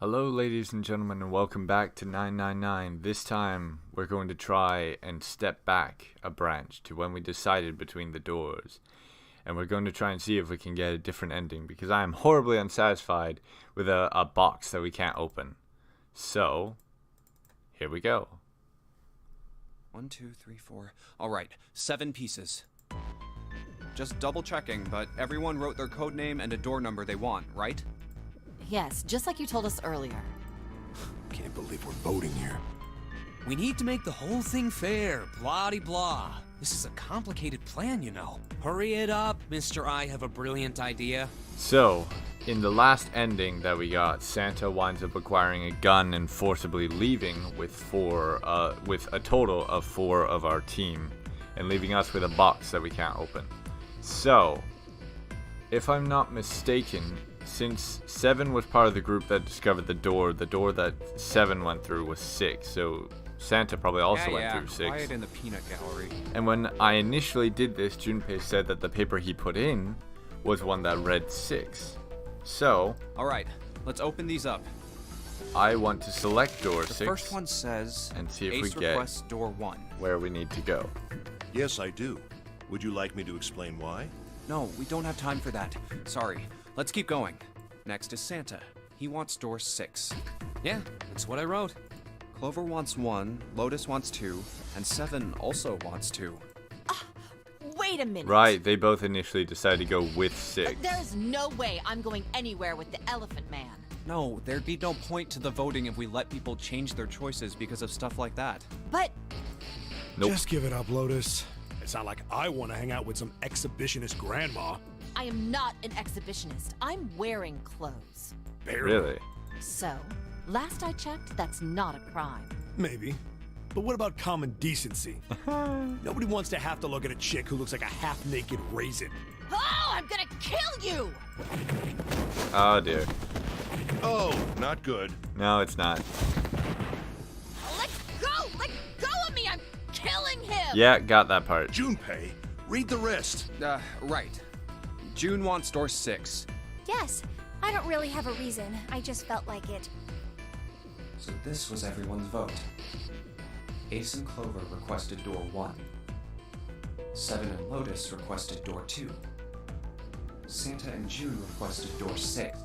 Hello ladies and gentlemen, and welcome back to 999. This time we're going to try and step back a branch to when we decided between the doors. And we're going to try and see if we can get a different ending, because I am horribly unsatisfied with a box that we can't open. So, here we go. 1, 2, 3, 4. Alright, 7 pieces. Just double checking, but everyone wrote their code name and a door number they want, right? Yes, just like you told us earlier. Can't believe we're voting here. We need to make the whole thing fair, blah-de-blah. This is a complicated plan, you know. Hurry it up, Mr. I have a brilliant idea. So, in the last ending that we got, Santa winds up acquiring a gun and forcibly leaving with a total of 4 of our team, and leaving us with a box that we can't open. So, if I'm not mistaken, since 7 was part of the group that discovered the door that 7 went through was 6, so Santa probably also went through 6. Quiet in the peanut gallery. And when I initially did this, Junpei said that the paper he put in was one that read 6. So, Alright, let's open these up. I want to select door 6 The first one says, and see if Ace we get requests door 1. where we need to go. Yes, I do. Would you like me to explain why? No, we don't have time for that. Sorry. Let's keep going. Next is Santa. He wants door 6. Yeah, that's what I wrote. Clover wants 1, Lotus wants 2, and 7 also wants 2. Wait a minute. Right, they both initially decided to go with 6. There's no way I'm going anywhere with the Elephant Man. No, there'd be no point to the voting if we let people change their choices because of stuff like that. But Nope. Just give it up, Lotus. It's not like I want to hang out with some exhibitionist grandma. I am not an exhibitionist. I'm wearing clothes. Barely. Really? So, last I checked, that's not a crime. Maybe. But what about common decency? Nobody wants to have to look at a chick who looks like a half-naked raisin. Oh, I'm gonna kill you! Oh dear. Oh, not good. No, it's not. Let go! Let go of me! I'm killing him! Yeah, got that part. Junpei, read the rest. Right. June wants door 6. Yes, I don't really have a reason. I just felt like it. So this was everyone's vote. Ace and Clover requested door 1. 7 and Lotus requested door 2. Santa and June requested door 6.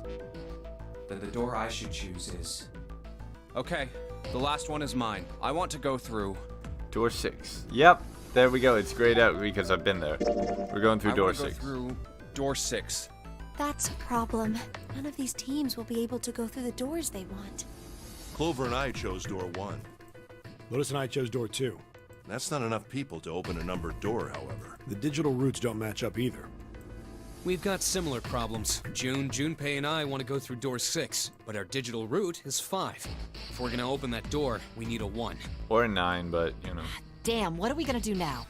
Then the door I should choose is... Okay, the last one is mine. I want to go through... Door 6. Yep, there we go. It's grayed out because I've been there. We're going through door I want to 6. go through door 6. That's a problem. None of these teams will be able to go through the doors they want. Clover and I chose door 1. Lotus and I chose door 2. That's not enough people to open a numbered door, however. The digital routes don't match up either. We've got similar problems. Junpei and I want to go through door 6, but our digital route is 5. If we're gonna open that door, we need a 1. Or a 9, but, you know. Damn, what are we gonna do now?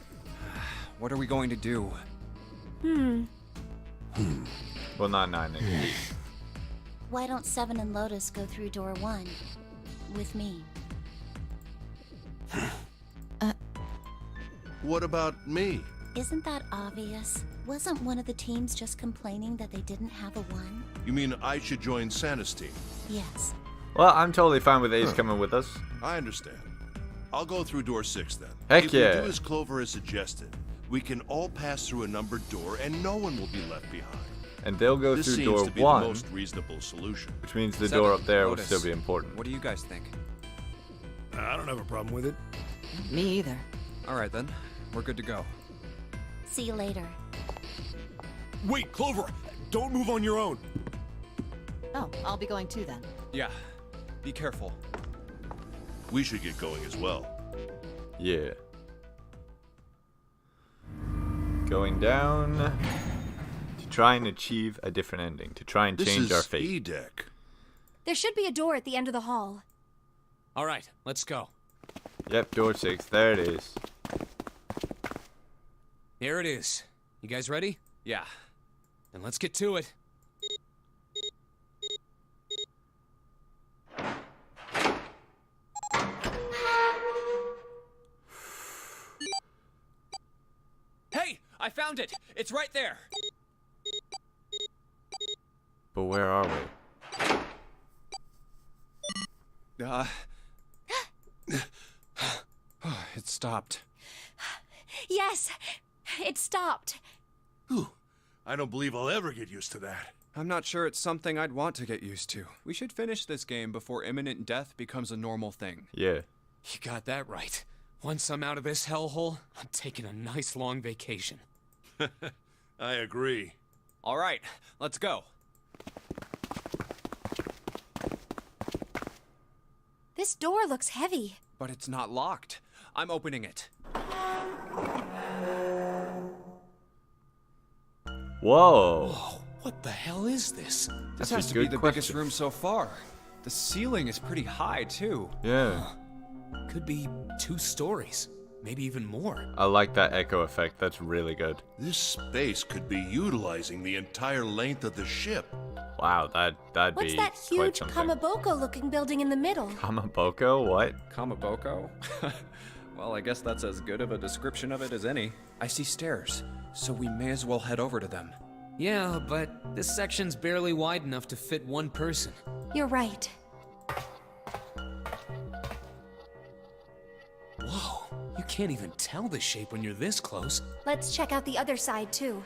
What are we going to do? Well, not 9. Why don't 7 and Lotus go through door 1 with me? What about me? Isn't that obvious? Wasn't one of the teams just complaining that they didn't have a 1? You mean I should join Santa's team? Yes. Well, I'm totally fine with Ace coming with us. I understand. I'll go through door 6 then. Heck if yeah. we do as Clover has suggested, we can all pass through a numbered door and no one will be left behind. And they'll go This through seems door to be 1, the most reasonable solution. which means the 7, door up there Lotus. will still be important. What do you guys think? I don't have a problem with it. Me either. Alright then, we're good to go. See you later. Wait, Clover! Don't move on your own! Oh, I'll be going too then. Yeah, be careful. We should get going as well. Yeah. Going down to try and achieve a different ending, to try and change our fate. E-Deck. There should be a door at the end of the hall. All right, let's go. Yep, door 6. There it is. Here it is. You guys ready? Yeah. Then let's get to it. Hey! I found it! It's right there! But where are we? It stopped. Yes, it stopped. Whew. I don't believe I'll ever get used to that. I'm not sure it's something I'd want to get used to. We should finish this game before imminent death becomes a normal thing. Yeah. You got that right. Once I'm out of this hellhole, I'm taking a nice long vacation. I agree. All right, let's go. This door looks heavy. But it's not locked. I'm opening it. Whoa. Whoa, what the hell is this? This That's a has to be good the biggest question. room so far. The ceiling is pretty high, too. Yeah. Could be 2 stories, maybe even more. I like that echo effect. That's really good. This space could be utilizing the entire length of the ship. Wow, that'd What's be that quite huge something. Kamaboko-looking building in the middle? Kamaboko? What? Kamaboko? Well, I guess that's as good of a description of it as any. I see stairs, so we may as well head over to them. Yeah, but this section's barely wide enough to fit 1 person. You're right. Whoa, you can't even tell the shape when you're this close. Let's check out the other side, too.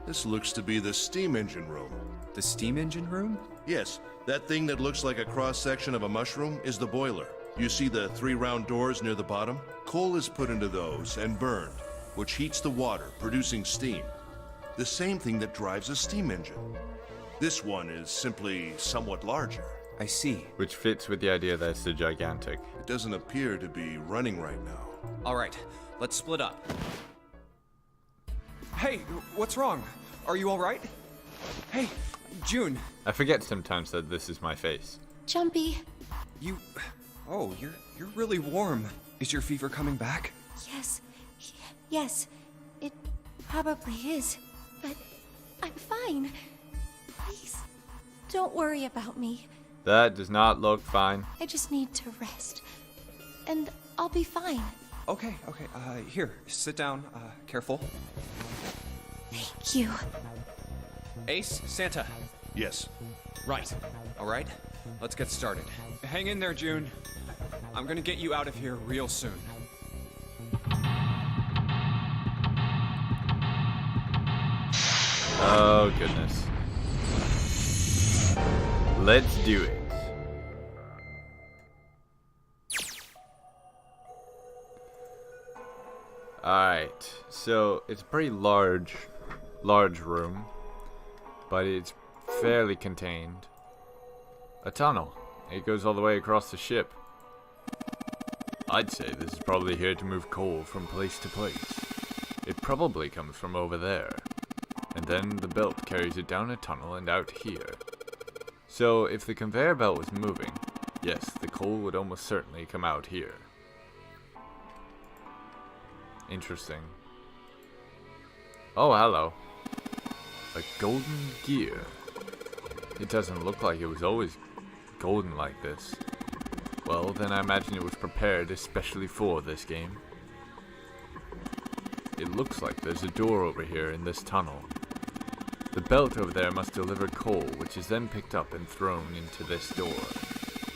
This looks to be the steam engine room. The steam engine room? Yes, that thing that looks like a cross-section of a mushroom is the boiler. You see the 3 round doors near the bottom? Coal is put into those and burned, which heats the water, producing steam. The same thing that drives a steam engine. This one is simply somewhat larger. I see. Which fits with the idea that it's the gigantic. It doesn't appear to be running right now. All right, let's split up. Hey, what's wrong? Are you all right? Hey, June. I forget sometimes that this is my face. Jumpy. You... Oh, you're really warm. Is your fever coming back? Yes. Yes. It probably is. But I'm fine. Please, don't worry about me. That does not look fine. I just need to rest. And I'll be fine. Okay, here, sit down, careful. Thank you. Ace, Santa. Yes. Right. All right, let's get started. Hang in there, June. I'm gonna get you out of here real soon. Oh, goodness. Let's do it. Alright, so it's a pretty large room, but it's fairly contained. A tunnel. It goes all the way across the ship. I'd say this is probably here to move coal from place to place. It probably comes from over there. And then the belt carries it down a tunnel and out here. So if the conveyor belt was moving, yes, the coal would almost certainly come out here. Interesting. Oh, hello. A golden gear. It doesn't look like it was always golden like this. Well, then I imagine it was prepared especially for this game. It looks like there's a door over here in this tunnel. The belt over there must deliver coal, which is then picked up and thrown into this door.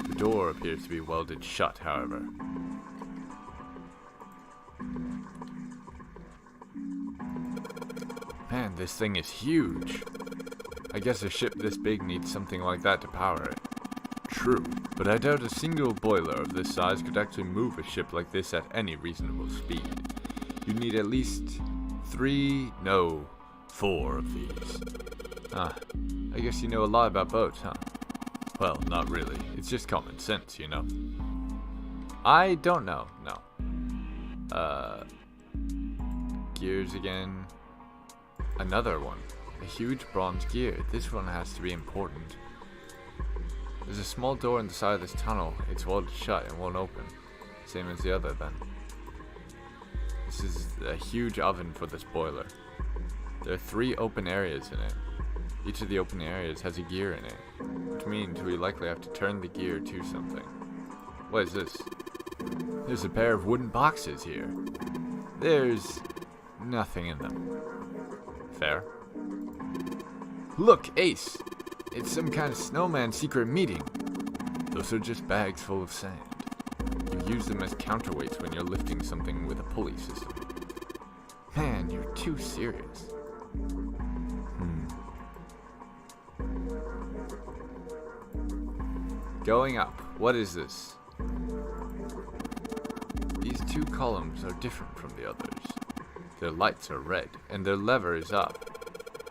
The door appears to be welded shut, however. Man, this thing is huge. I guess a ship this big needs something like that to power it. True, but I doubt a single boiler of this size could actually move a ship like this at any reasonable speed. You'd need at least 4 of these. Ah, I guess you know a lot about boats, huh? Well, not really. It's just common sense, you know. I don't know, no. Gears again. Another one. A huge bronze gear. This one has to be important. There's a small door in the side of this tunnel. It's welded shut and won't open. Same as the other, then. This is a huge oven for this boiler. There are 3 open areas in it. Each of the open areas has a gear in it, which means we likely have to turn the gear to something. What is this? There's a pair of wooden boxes here. There's nothing in them. Fair. Look, Ace! It's some kind of snowman secret meeting. Those are just bags full of sand. You use them as counterweights when you're lifting something with a pulley system. Man, you're too serious. Going up. What is this? These two columns are different from the others. Their lights are red, and their lever is up.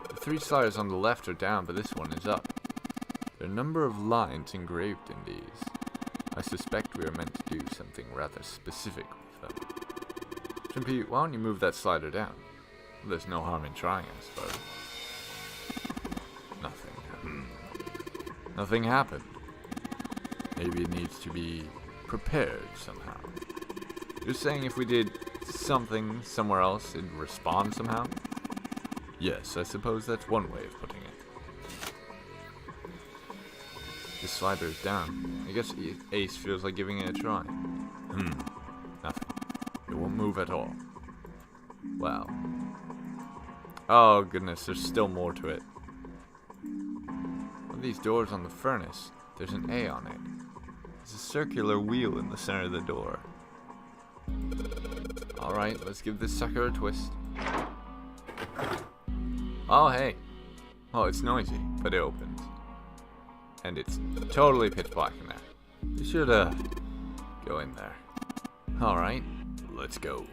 The 3 sliders on the left are down, but this one is up. There are a number of lines engraved in these. I suspect we are meant to do something rather specific with them. Chimpy, why don't you move that slider down? There's no harm in trying, I suppose. Nothing. Nothing happened. Maybe it needs to be prepared somehow. You're saying if we did something somewhere else, it'd respond somehow? Yes, I suppose that's one way of putting it. This slider is down. I guess Ace feels like giving it a try. Nothing. It won't move at all. Wow. Oh goodness, there's still more to it. One of these doors on the furnace, there's an A on it. There's a circular wheel in the center of the door. Alright, let's give this sucker a twist. Oh, hey. Oh, it's noisy, but it opens. And it's totally pitch black in there. You should, go in there. Alright, let's go.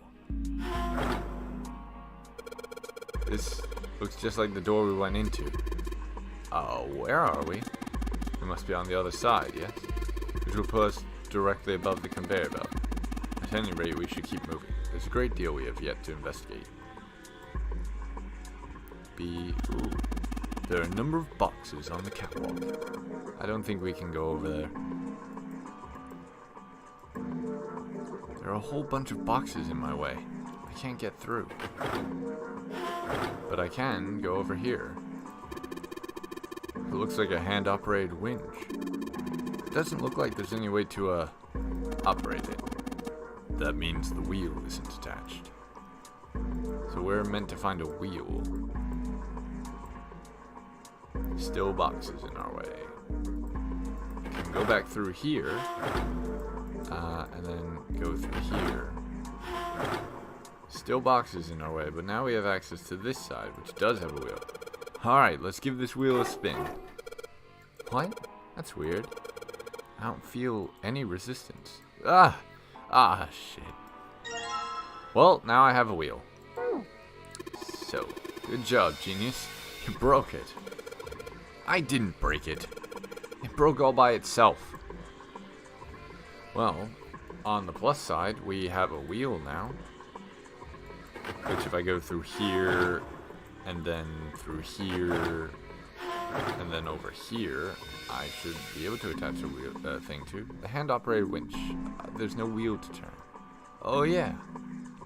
This looks just like the door we went into. Oh, where are we? We must be on the other side, yes? Which will put us directly above the conveyor belt. At any rate, we should keep moving. There's a great deal we have yet to investigate. Ooh. There are a number of boxes on the catwalk. I don't think we can go over there. There are a whole bunch of boxes in my way. I can't get through. But I can go over here. It looks like a hand-operated winch. It doesn't look like there's any way to, operate it. That means the wheel isn't attached. So we're meant to find a wheel. Still boxes in our way. We can go back through here, and then go through here. Still boxes in our way, but now we have access to this side, which does have a wheel. Alright, let's give this wheel a spin. What? That's weird. I don't feel any resistance. Shit. Well, now I have a wheel. So, good job, genius. You broke it. I didn't break it. It broke all by itself. Well, on the plus side, we have a wheel now. Which if I go through here, and then through here, and then over here, I should be able to attach a wheel thing to. The hand-operated winch. There's no wheel to turn. Oh yeah,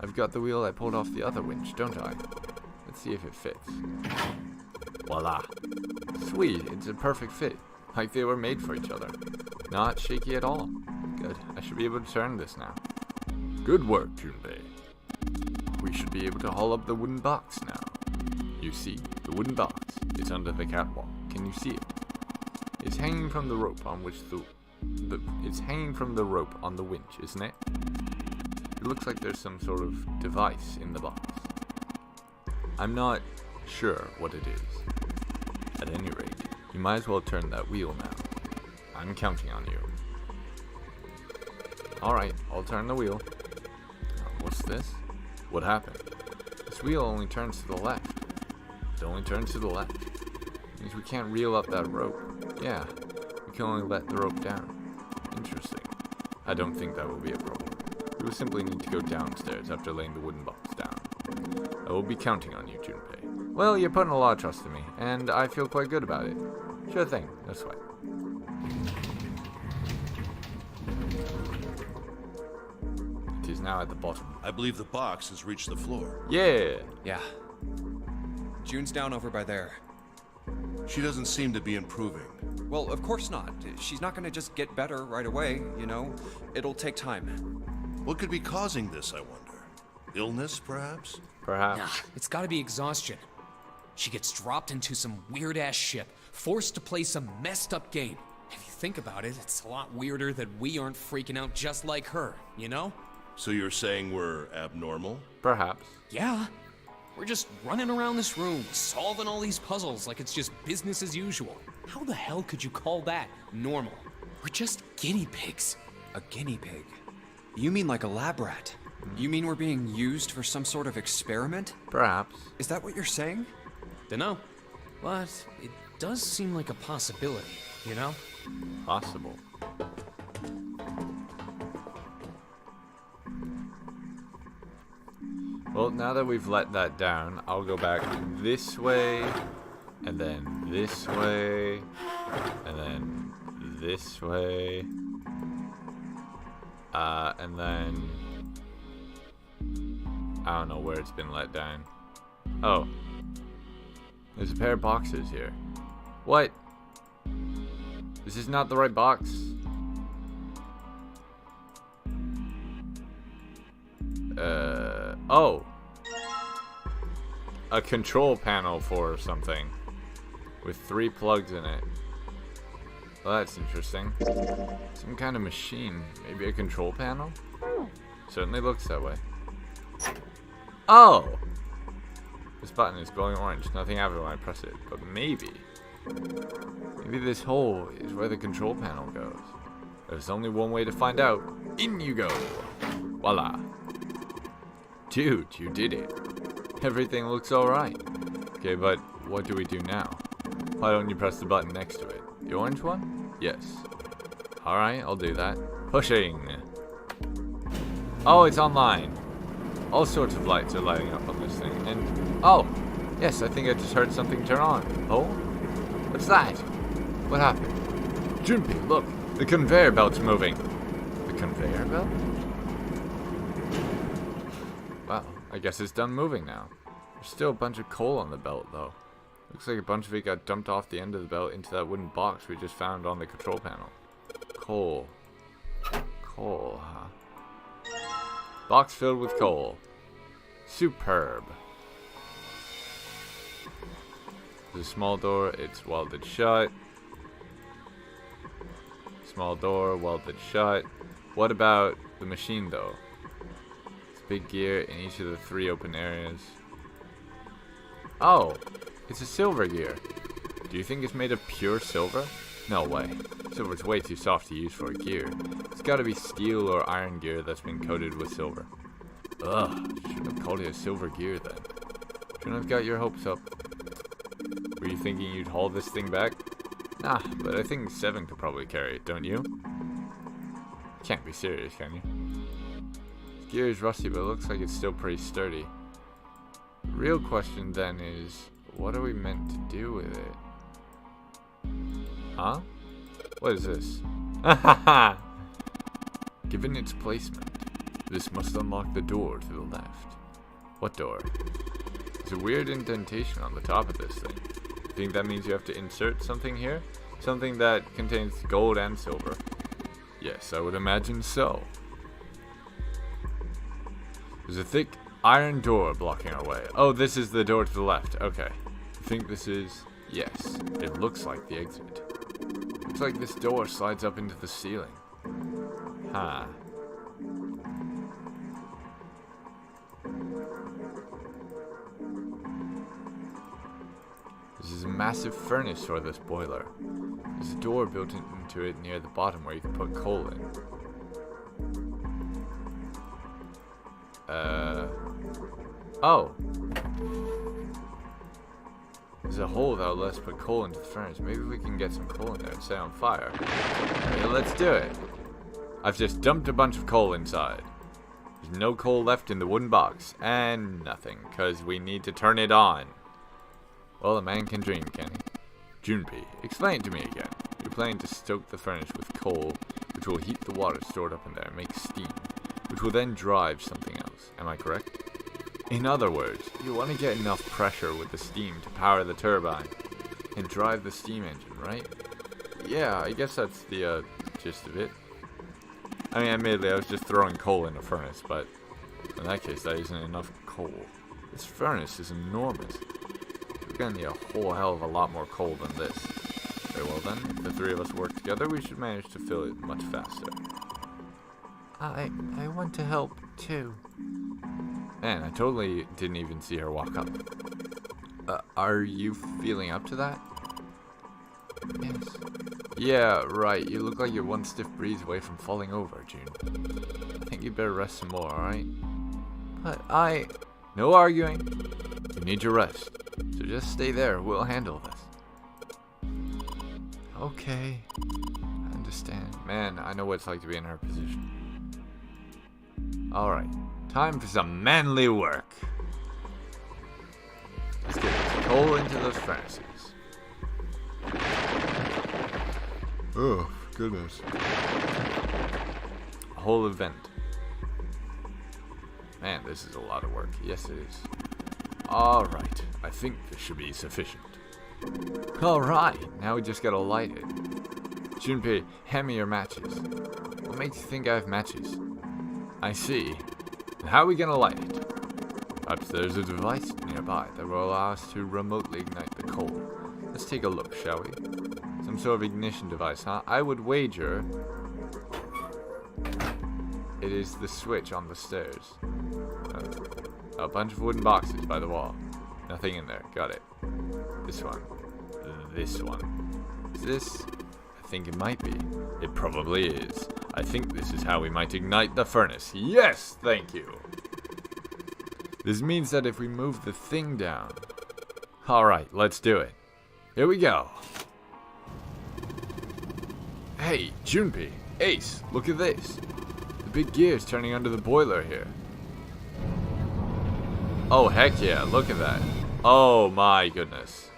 I've got the wheel I pulled off the other winch, don't I? Let's see if it fits. Voila. Sweet, it's a perfect fit. Like they were made for each other. Not shaky at all. Good, I should be able to turn this now. Good work, Junpei. We should be able to haul up the wooden box now. You see, the wooden box is under the catwalk. Can you see it? It's hanging from the rope on which it's hanging from the rope on the winch, isn't it? It looks like there's some sort of device in the box. I'm not sure what it is. At any rate, you might as well turn that wheel now. I'm counting on you. Alright, I'll turn the wheel. What's this? What happened? This wheel only turns to the left. It only turns to the left. Means we can't reel up that rope. Yeah, we can only let the rope down. Interesting. I don't think that will be a problem. We will simply need to go downstairs after laying the wooden box down. I will be counting on you, Junpei. Well, you're putting a lot of trust in me, and I feel quite good about it. Sure thing, no sweat. It is now at the bottom. I believe the box has reached the floor. Yeah! Yeah. June's down over by there. She doesn't seem to be improving. Well, of course not. She's not gonna just get better right away, you know? It'll take time. What could be causing this, I wonder? Illness, perhaps? Perhaps. Nah, it's gotta be exhaustion. She gets dropped into some weird-ass ship, forced to play some messed-up game, If you think about it, it's a lot weirder that we aren't freaking out just like her, you know? So you're saying we're abnormal? Perhaps. Yeah. We're just running around this room, solving all these puzzles like it's just business as usual. How the hell could you call that normal? We're just guinea pigs. A guinea pig? You mean like a lab rat? You mean we're being used for some sort of experiment? Perhaps. Is that what you're saying? Dunno. But it does seem like a possibility, you know? Possible. Well, now that we've let that down, I'll go back this way, and then this way, and then this way, and then I don't know where it's been let down. Oh, there's a pair of boxes here. What? This is not the right box. Oh. A control panel for something. With 3 plugs in it. Well, that's interesting. Some kind of machine. Maybe a control panel? Certainly looks that way. Oh! This button is glowing orange. Nothing happens when I press it. But maybe this hole is where the control panel goes. There's only one way to find out. In you go. Voila. Dude, you did it. Everything looks alright. Okay, but what do we do now? Why don't you press the button next to it? The orange one? Yes. Alright, I'll do that. Pushing. Oh, it's online. All sorts of lights are lighting up on this thing. And, oh, yes, I think I just heard something turn on. Oh? What's that? What happened? Junpei, look. The conveyor belt's moving. The conveyor belt? Well, I guess it's done moving now. There's still a bunch of coal on the belt, though. Looks like a bunch of it got dumped off the end of the belt into that wooden box we just found on the control panel. Coal. Coal, huh? Box filled with coal. Superb. There's a small door, it's welded shut. Small door, welded shut. What about the machine, though? It's a big gear in each of the 3 open areas. Oh, it's a silver gear. Do you think it's made of pure silver? No way. Silver's way too soft to use for a gear. It's gotta be steel or iron gear that's been coated with silver. Ugh, shouldn't have called it a silver gear then. Shouldn't have got your hopes up. Were you thinking you'd haul this thing back? Nah, but I think 7 could probably carry it, don't you? Can't be serious, can you? This gear is rusty, but it looks like it's still pretty sturdy. The real question then is, what are we meant to do with it? Huh? What is this? Given its placement, this must unlock the door to the left. What door? There's a weird indentation on the top of this thing. You think that means you have to insert something here? Something that contains gold and silver? Yes, I would imagine so. There's a thick iron door blocking our way. Oh, this is the door to the left. Okay. You think this is... Yes, it looks like the exit. Looks like this door slides up into the ceiling. Huh. This is a massive furnace for this boiler. There's a door built into it near the bottom where you can put coal in. Oh. There's a hole that'll let us put coal into the furnace. Maybe we can get some coal in there and set it on fire. Okay, let's do it. I've just dumped a bunch of coal inside. There's no coal left in the wooden box. And nothing, because we need to turn it on. Well, a man can dream, can he? Junpei, explain it to me again. You're planning to stoke the furnace with coal, which will heat the water stored up in there and make steam, which will then drive something else. Am I correct? In other words, you want to get enough pressure with the steam to power the turbine and drive the steam engine, right? Yeah, I guess that's the gist of it. I mean, admittedly, I was just throwing coal in a furnace, but in that case, that isn't enough coal. This furnace is enormous. We're gonna need a whole hell of a lot more coal than this. Okay, well then, if the three of us work together, we should manage to fill it much faster. I want to help, too. Man, I totally didn't even see her walk up. Are you feeling up to that? Yes. Yeah, right. You look like you're one stiff breeze away from falling over, June. I think you better rest some more, alright? But No arguing. You need your rest. So just stay there. We'll handle this. Okay. I understand. Man, I know what it's like to be in her position. Alright. Time for some manly work. Let's get this coal into those furnaces. Oh, goodness. A whole event. Man, this is a lot of work. Yes, it is. Alright, I think this should be sufficient. Alright, now we just gotta light it. Junpei, hand me your matches. What makes you think I have matches? I see. And how are we gonna light it? Perhaps there's a device nearby that will allow us to remotely ignite the coal. Let's take a look, shall we? Some sort of ignition device, huh? I would wager it is the switch on the stairs. A bunch of wooden boxes by the wall. Nothing in there. Got it. This one. This one. Is this? I think it might be. It probably is. I think this is how we might ignite the furnace. Yes! Thank you. This means that if we move the thing down... Alright, let's do it. Here we go. Hey, Junpei, Ace, look at this. The big gear's turning under the boiler here. Oh, heck yeah, look at that. Oh my goodness.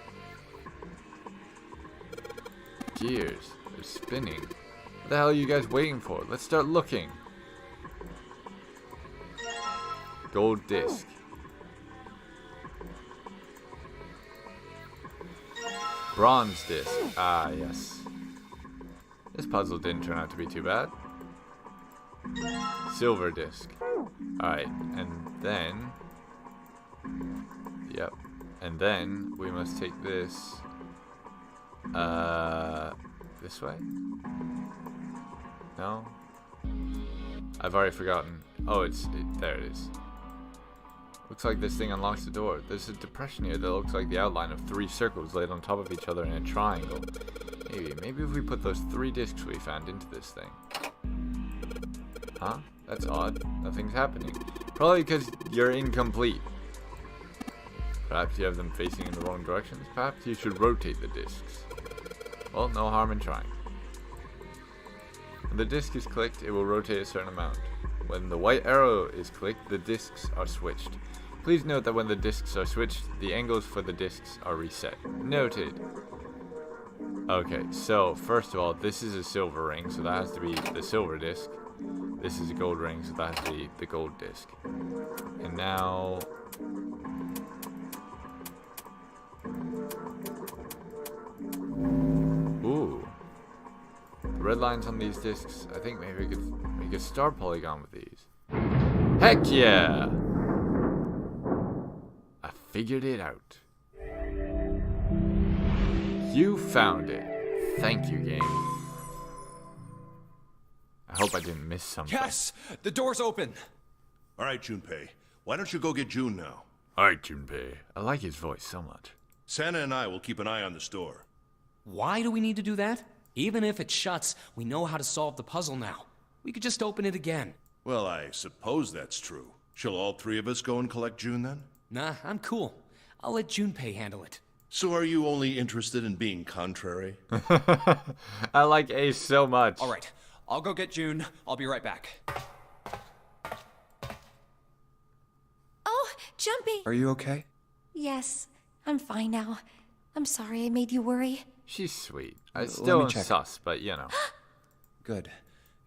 Gears, they're spinning. What the hell are you guys waiting for? Let's start looking. Gold disc. Bronze disc. Ah, yes. This puzzle didn't turn out to be too bad. Silver disc. Alright, and then... Yep. And then we must take this... This way? No? I've already forgotten. Oh, there it is. Looks like this thing unlocks the door. There's a depression here that looks like the outline of 3 circles laid on top of each other in a triangle. Maybe if we put those 3 discs we found into this thing. Huh? That's odd. Nothing's happening. Probably because you're incomplete. Perhaps you have them facing in the wrong directions. Perhaps you should rotate the discs. Well, no harm in trying. When the disc is clicked, it will rotate a certain amount. When the white arrow is clicked, the discs are switched. Please note that when the discs are switched, the angles for the discs are reset. Noted. Okay, so first of all, this is a silver ring, so that has to be the silver disc. This is a gold ring, so that has to be the gold disc. And now... Ooh. The red lines on these discs, I think maybe we could make a star polygon with these. Heck yeah! I figured it out. You found it. Thank you, game. I hope I didn't miss something. Yes! The door's open! Alright, Junpei. Why don't you go get June now? Alright, Junpei. I like his voice so much. Santa and I will keep an eye on this door. Why do we need to do that? Even if it shuts, we know how to solve the puzzle now. We could just open it again. Well, I suppose that's true. Shall all 3 of us go and collect June then? Nah, I'm cool. I'll let Junpei handle it. So are you only interested in being contrary? I like Ace so much. Alright, I'll go get June. I'll be right back. Oh, Jumpy! Are you okay? Yes, I'm fine now. I'm sorry I made you worry. She's sweet. I Let still me am check. sus, but you know. Good.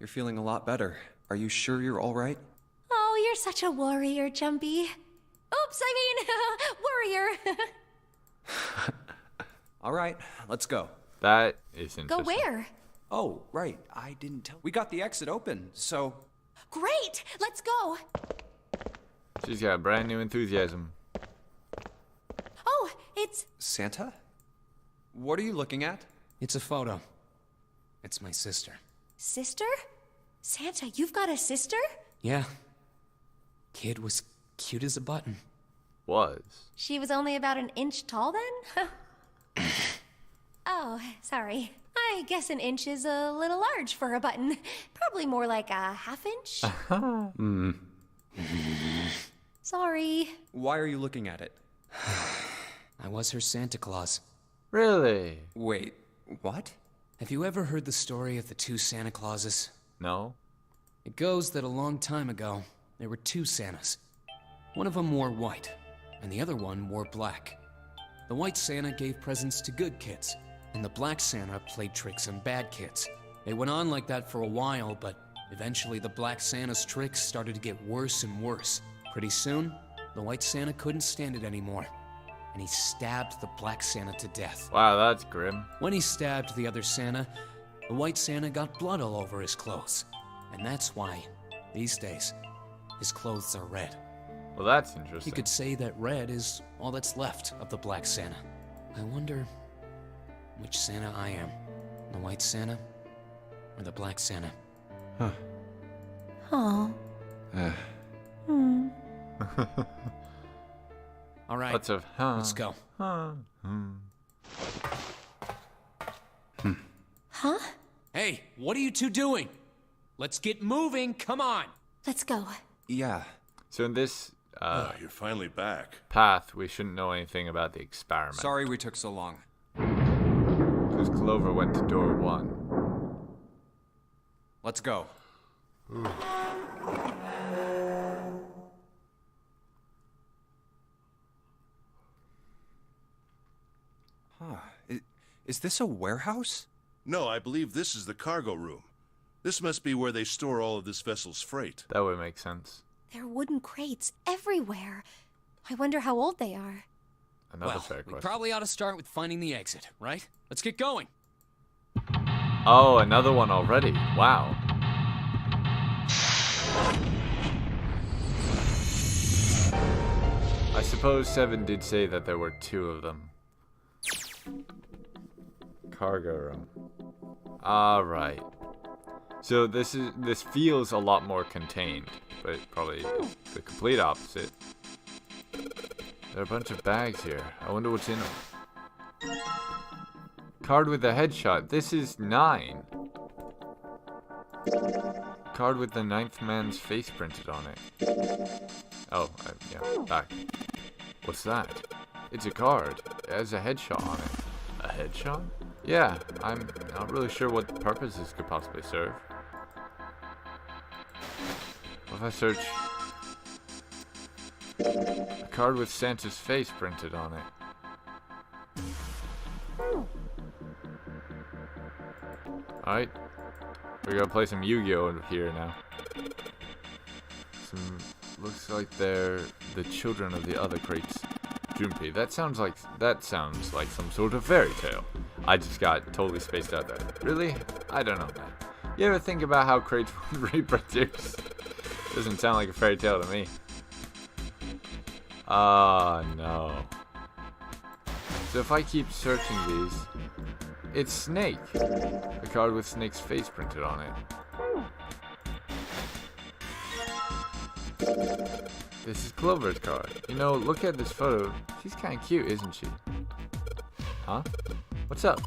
You're feeling a lot better. Are you sure you're alright? Oh, you're such a warrior, Jumpy. Oops, I mean, warrior. Alright, let's go. That is interesting. Go where? Oh, right. I didn't tell. We got the exit open, so. Great, let's go. She's got brand new enthusiasm. Oh, it's... Santa? What are you looking at? It's a photo. It's my sister. Sister? Santa, you've got a sister? Yeah. Kid was cute as a button. Was. She was only about an inch tall then? Oh, sorry. I guess an inch is a little large for a button. Probably more like a half inch. Sorry. Why are you looking at it? I was her Santa Claus. Really? Wait, what? Have you ever heard the story of the two Santa Clauses? No? It goes that a long time ago, there were two Santas. One of them wore white, and the other one wore black. The white Santa gave presents to good kids, and the black Santa played tricks on bad kids. It went on like that for a while, but eventually the black Santa's tricks started to get worse and worse. Pretty soon, the white Santa couldn't stand it anymore, and he stabbed the black Santa to death. Wow, that's grim. When he stabbed the other Santa, the white Santa got blood all over his clothes. And that's why, these days, his clothes are red. Well, that's interesting. You could say that red is all that's left of the black Santa. I wonder which Santa I am. The white Santa or the black Santa? Oh. All right, Lots of let's go. Huh? Hey, what are you two doing? Let's get moving, come on! Let's go. Yeah. So in this Oh, you're finally back. path, we shouldn't know anything about the experiment. Sorry we took so long. Because Clover went to door 1. Let's go. Is this a warehouse? No, I believe this is the cargo room. This must be where they store all of this vessel's freight. That would make sense. There are wooden crates everywhere. I wonder how old they are. Another Well, fair we question. probably ought to start with finding the exit, right? Let's get going. Oh, another one already. Wow. I suppose 7 did say that there were 2 of them. Cargo room. Alright. So this feels a lot more contained, but probably the complete opposite. There are a bunch of bags here. I wonder what's in them. Card with the headshot. This is 9. Card with the 9th man's face printed on it. Oh, yeah, back. What's that? It's a card. It has a headshot on it. A headshot? Yeah, I'm not really sure what purpose this could possibly serve. What if I search a card with Santa's face printed on it? Alright. We're gonna play some Yu-Gi-Oh! Here now. Looks like they're the children of the other crates. Junpei. That sounds like some sort of fairy tale. I just got totally spaced out there. Really? I don't know, man. You ever think about how crates would reproduce? Doesn't sound like a fairy tale to me. Ah, no. So if I keep searching these, it's Snake. A card with Snake's face printed on it. This is Clover's card. You know, look at this photo. She's kind of cute, isn't she? Huh? What's up?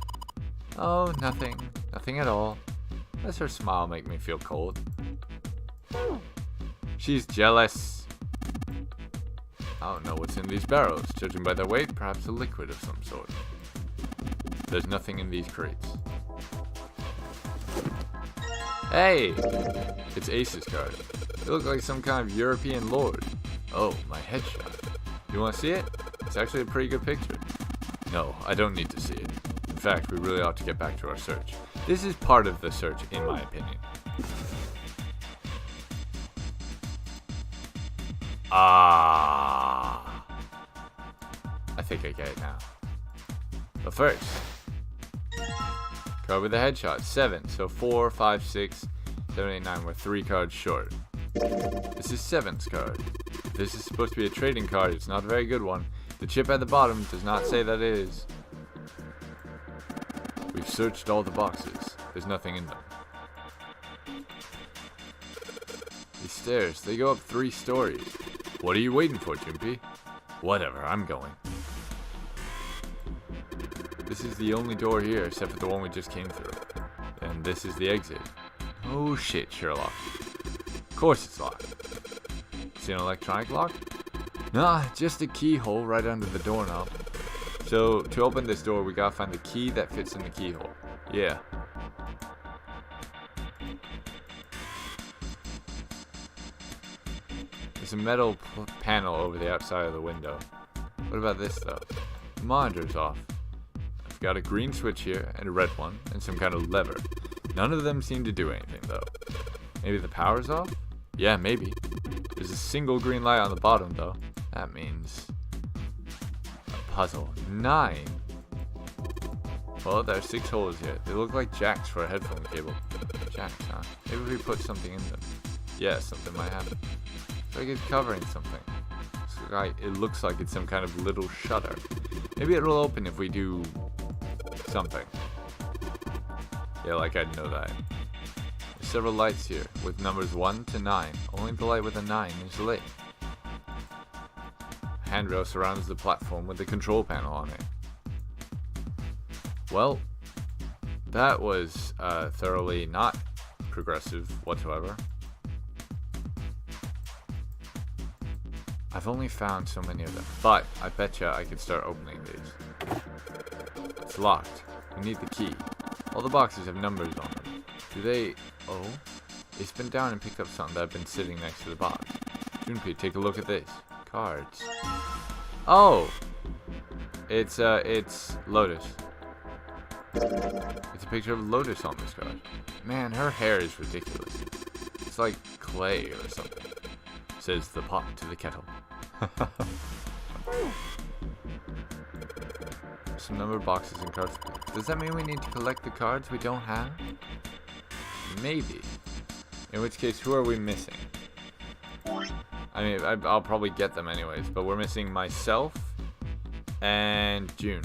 Oh, nothing. Nothing at all. Does her smile make me feel cold? She's jealous. I don't know what's in these barrels. Judging by their weight, perhaps a liquid of some sort. There's nothing in these crates. Hey! It's Ace's card. You look like some kind of European lord. Oh, my headshot. You want to see it? It's actually a pretty good picture. No, I don't need to see it. In fact, we really ought to get back to our search. This is part of the search, in my opinion. Ah. I think I get it now. But first, card with a headshot, 7. So 4, 5, 6, 7, 8, 9. We're 3 cards short. This is 7's card. If this is supposed to be a trading card, it's not a very good one. The chip at the bottom does not say that it is. We've searched all the boxes. There's nothing in them. These stairs, they go up 3 stories. What are you waiting for, Jimpy? Whatever, I'm going. This is the only door here except for the one we just came through. And this is the exit. Oh shit, Sherlock. Of course it's locked. See an electronic lock? Nah, just a keyhole right under the doorknob. So, to open this door, we gotta find the key that fits in the keyhole. Yeah. There's a metal panel over the outside of the window. What about this though? The monitor's off. I've got a green switch here, and a red one, and some kind of lever. None of them seem to do anything though. Maybe the power's off? Yeah, maybe. There's a single green light on the bottom though. That means... a puzzle. 9! Well, there's 6 holes here. They look like jacks for a headphone cable. Jacks, huh? Maybe we put something in them. Yeah, something might happen. It's like it's covering something. It looks like it's some kind of little shutter. Maybe it'll open if we do... something. Yeah, like I'd know that. There's several lights here, with numbers 1 to 9. Only the light with a 9 is lit. A handrail surrounds the platform with a control panel on it. Well, that was thoroughly not progressive whatsoever. I've only found so many of them, but I betcha I could start opening these. It's locked. We need the key. All the boxes have numbers on them. Do they... oh? They spin down and picked up something that had been sitting next to the box. Junpei, take a look at this. Cards. Oh! It's Lotus. It's a picture of Lotus on this card. Man, her hair is ridiculous. It's like clay or something. Says the pot to the kettle. Some numbered boxes and cards. Does that mean we need to collect the cards we don't have? Maybe. In which case, who are we missing? I mean, I'll probably get them anyways, but we're missing myself and June.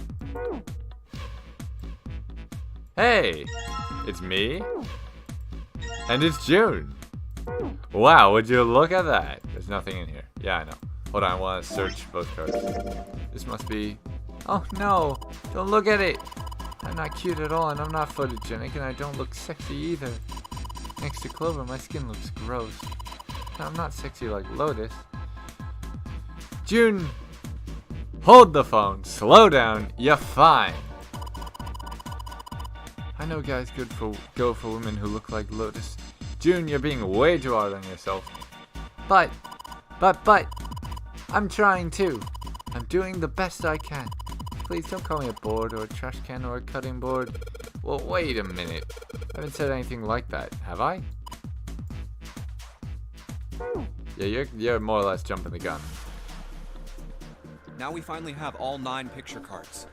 Hey! It's me? And it's June! Wow, would you look at that? There's nothing in here. Yeah, I know. Hold on, I want to search both cards. This must be... oh no! Don't look at it! I'm not cute at all, and I'm not photogenic, and I don't look sexy either. Next to Clover, my skin looks gross. I'm not sexy like Lotus. June! Hold the phone. Slow down. You're fine. I know guys go for women who look like Lotus. June, you're being way too hard on yourself. But, I'm trying too. I'm doing the best I can. Please don't call me a board or a trash can or a cutting board. Well, wait a minute. I haven't said anything like that, have I? Yeah, you're more or less jumping the gun. Now we finally have all 9 picture cards.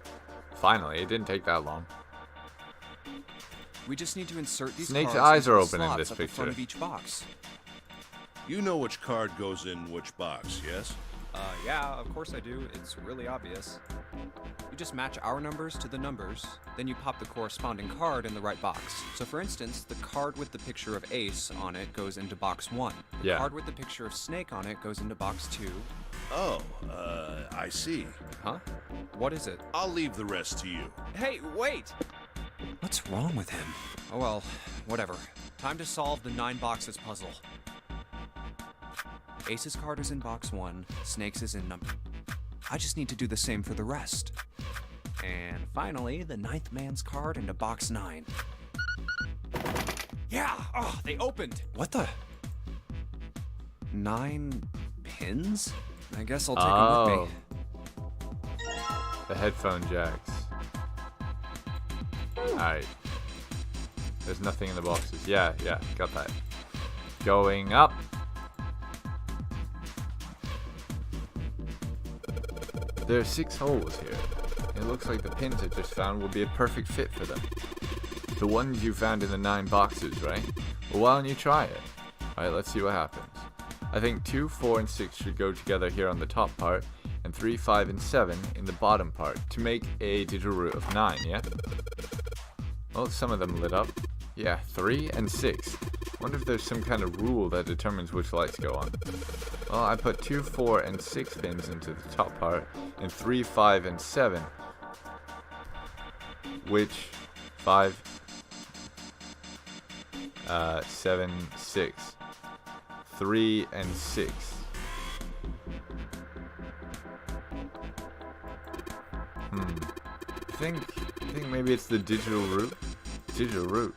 Finally, it didn't take that long. We just need to insert these Snake's cards eyes into are the open in slots this at the front picture. of each box. You know which card goes in which box, yes? Yeah, of course I do. It's really obvious. You just match our numbers to the numbers, then you pop the corresponding card in the right box. So for instance, the card with the picture of Ace on it goes into box 1. The Yeah. card with the picture of Snake on it goes into box 2. Oh, I see. Huh? What is it? I'll leave the rest to you. Hey, wait! What's wrong with him? Oh well, whatever. Time to solve the 9 boxes puzzle. Ace's card is in box 1, Snake's is in number... I just need to do the same for the rest. And finally, the 9th man's card into box 9. Yeah! Oh, they opened! What the? 9 pins? I guess I'll take them with me. The headphone jacks. Alright. There's nothing in the boxes. Yeah, got that. Going up. There are 6 holes here. It looks like the pins I just found will be a perfect fit for them. The ones you found in the 9 boxes, right? Well, why don't you try it? Alright, let's see what happens. I think 2, 4, and 6 should go together here on the top part, and 3, 5, and 7 in the bottom part to make a digital root of 9, yeah? Well, some of them lit up. Yeah, 3 and 6. Wonder if there's some kind of rule that determines which lights go on. Well, I put 2, 4, and 6 pins into the top part, and 3, 5, and 7. Which 5, 7, 6. 3 and 6. I think maybe it's the digital root. Digital root.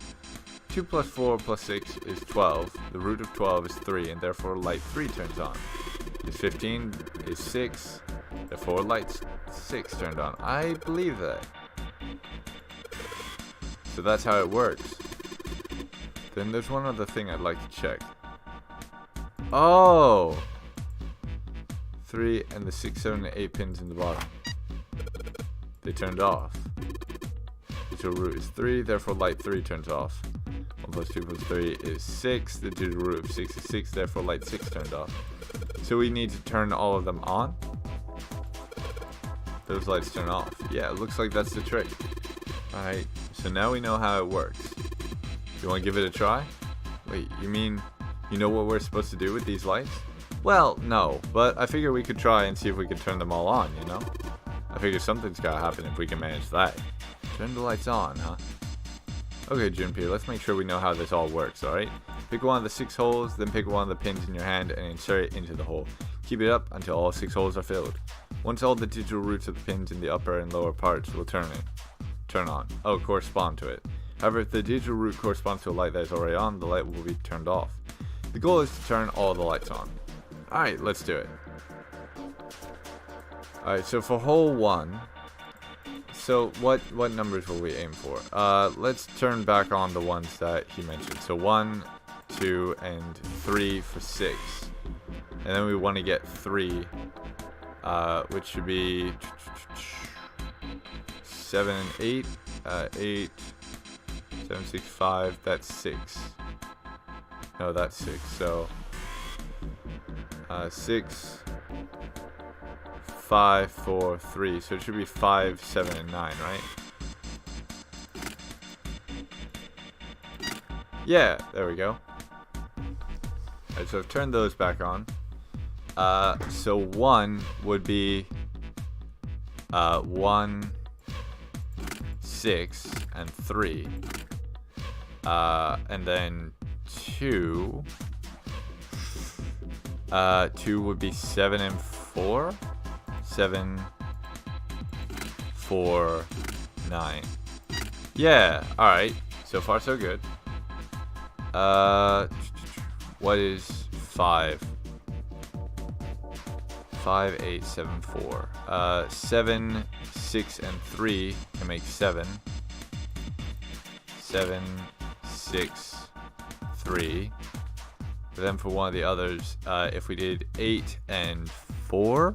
2 plus 4 plus 6 is 12. The root of 12 is 3, and therefore light 3 turns on. Is 15 is 6, therefore light 6 turned on. I believe that. So that's how it works. Then there's one other thing I'd like to check. Oh! 3 and the 6, 7, and 8 pins in the bottom. They turned off. Digital root is 3, therefore light 3 turns off. 1 plus 2 plus 3 is 6. The digital root of 6 is 6, therefore light 6 turned off. So we need to turn all of them on. Those lights turn off. Yeah, it looks like that's the trick. Alright, so now we know how it works. You want to give it a try? Wait, you mean you know what we're supposed to do with these lights? Well, no, but I figure we could try and see if we could turn them all on, you know? I figure something's gotta happen if we can manage that. Turn the lights on, huh? Okay, Junpei, let's make sure we know how this all works, alright? Pick one of the 6 holes, then pick one of the pins in your hand and insert it into the hole. Keep it up until all 6 holes are filled. Once all the digital roots of the pins in the upper and lower parts will turn on. Oh, correspond to it. However, if the digital root corresponds to a light that is already on, the light will be turned off. The goal is to turn all the lights on. Alright, let's do it. Alright, so for hole 1, so what numbers will we aim for? Let's turn back on the ones that he mentioned. So 1, 2, and 3 for 6. And then we want to get 3, which should be 7 and 8. 8, 7, 6, 5, that's 6. No, that's 6. So 6, 5, 4, 3. So it should be 5, 7, and 9, right? Yeah, there we go. Alright, so I've turned those back on. So 1 would be 1, 6, and 3. And then 2. 2 would be 7 and 4. 7, 4, 9. Yeah, alright. So far so good. What is 5? 5, 8, 7, 4. 7, 6, and 3 can make 7. 7, 6, 3. But then for one of the others, if we did 8 and 4,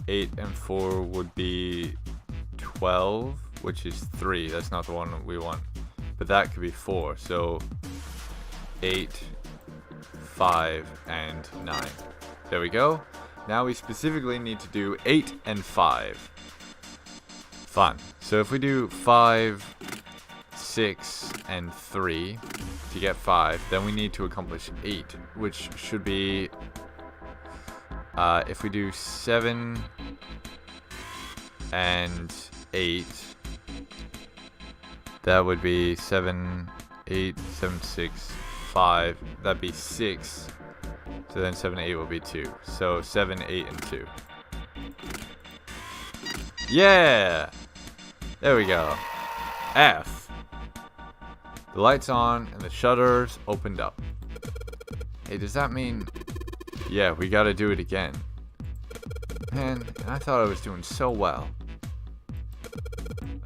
8 and 4 would be 12, which is 3. That's not the one we want. But that could be 4. So 8, 5, and 9. There we go. Now we specifically need to do 8 and 5. Fun. So if we do 5, 6, and 3 to get 5, then we need to accomplish 8, which should be if we do 7 and 8, that would be 7, 8, 7, 6, 5. That'd be 6. So then 7, 8 will be 2. So 7, 8, and 2. Yeah! There we go. F. The light's on and the shutters opened up. Hey, does that mean... Yeah, we gotta do it again. Man, I thought I was doing so well.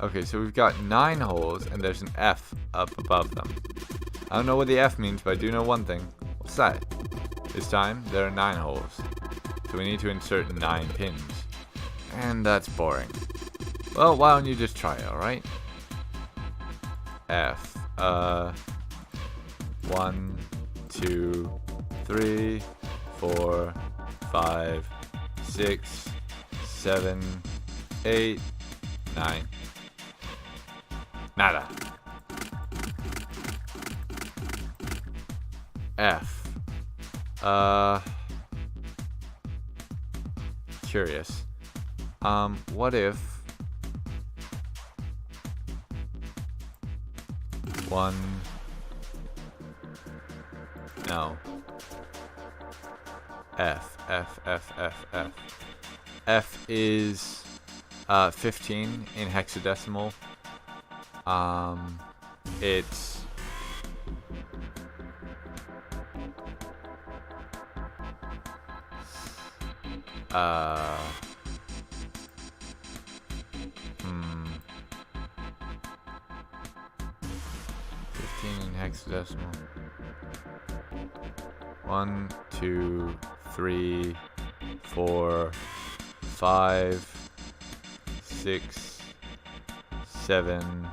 Okay, so we've got 9 holes and there's an F up above them. I don't know what the F means, but I do know one thing. What's that? This time, there are 9 holes. So we need to insert 9 pins. And that's boring. Well, why don't you just try it, alright? F. 1, 2, 3, 4, 5, 6, 7, 8, 9. Nada. F. Curious. What if 1? No. F. F is 15 in hexadecimal. It's in hexadecimal. 1, 2, 3, 4, 5, 6, 7,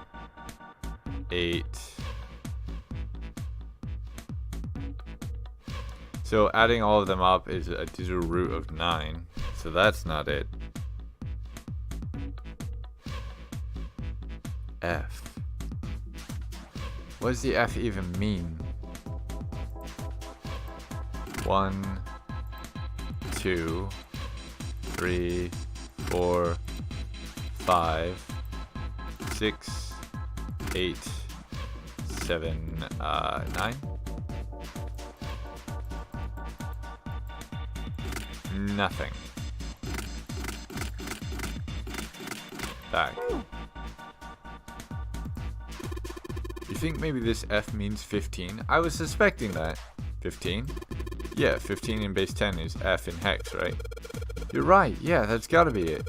8. So adding all of them up is a digital root of 9. So that's not it. F. What does the F even mean? 1, 2, 3, 4, 5, 6, 8, 7, 9. Nothing. Back. You think maybe this F means 15? I was suspecting that. 15? Yeah, 15 in base 10 is F in hex, right? You're right, yeah, that's gotta be it.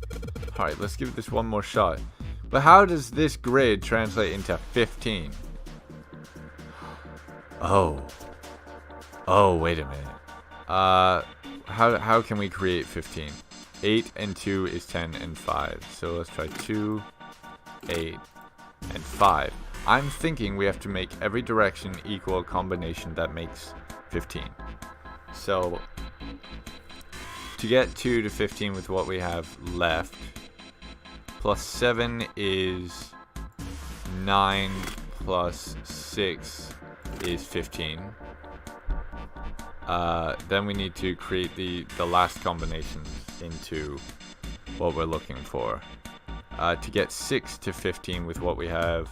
Alright, let's give this one more shot. But how does this grid translate into 15? Oh, wait a minute. How can we create 15? 8 and 2 is 10 and 5. So let's try 2, 8, and 5. I'm thinking we have to make every direction equal a combination that makes 15. So to get 2 to 15 with what we have left, plus 7 is 9, plus 6 is 15. Then we need to create the last combination into what we're looking for. To get 6 to 15 with what we have,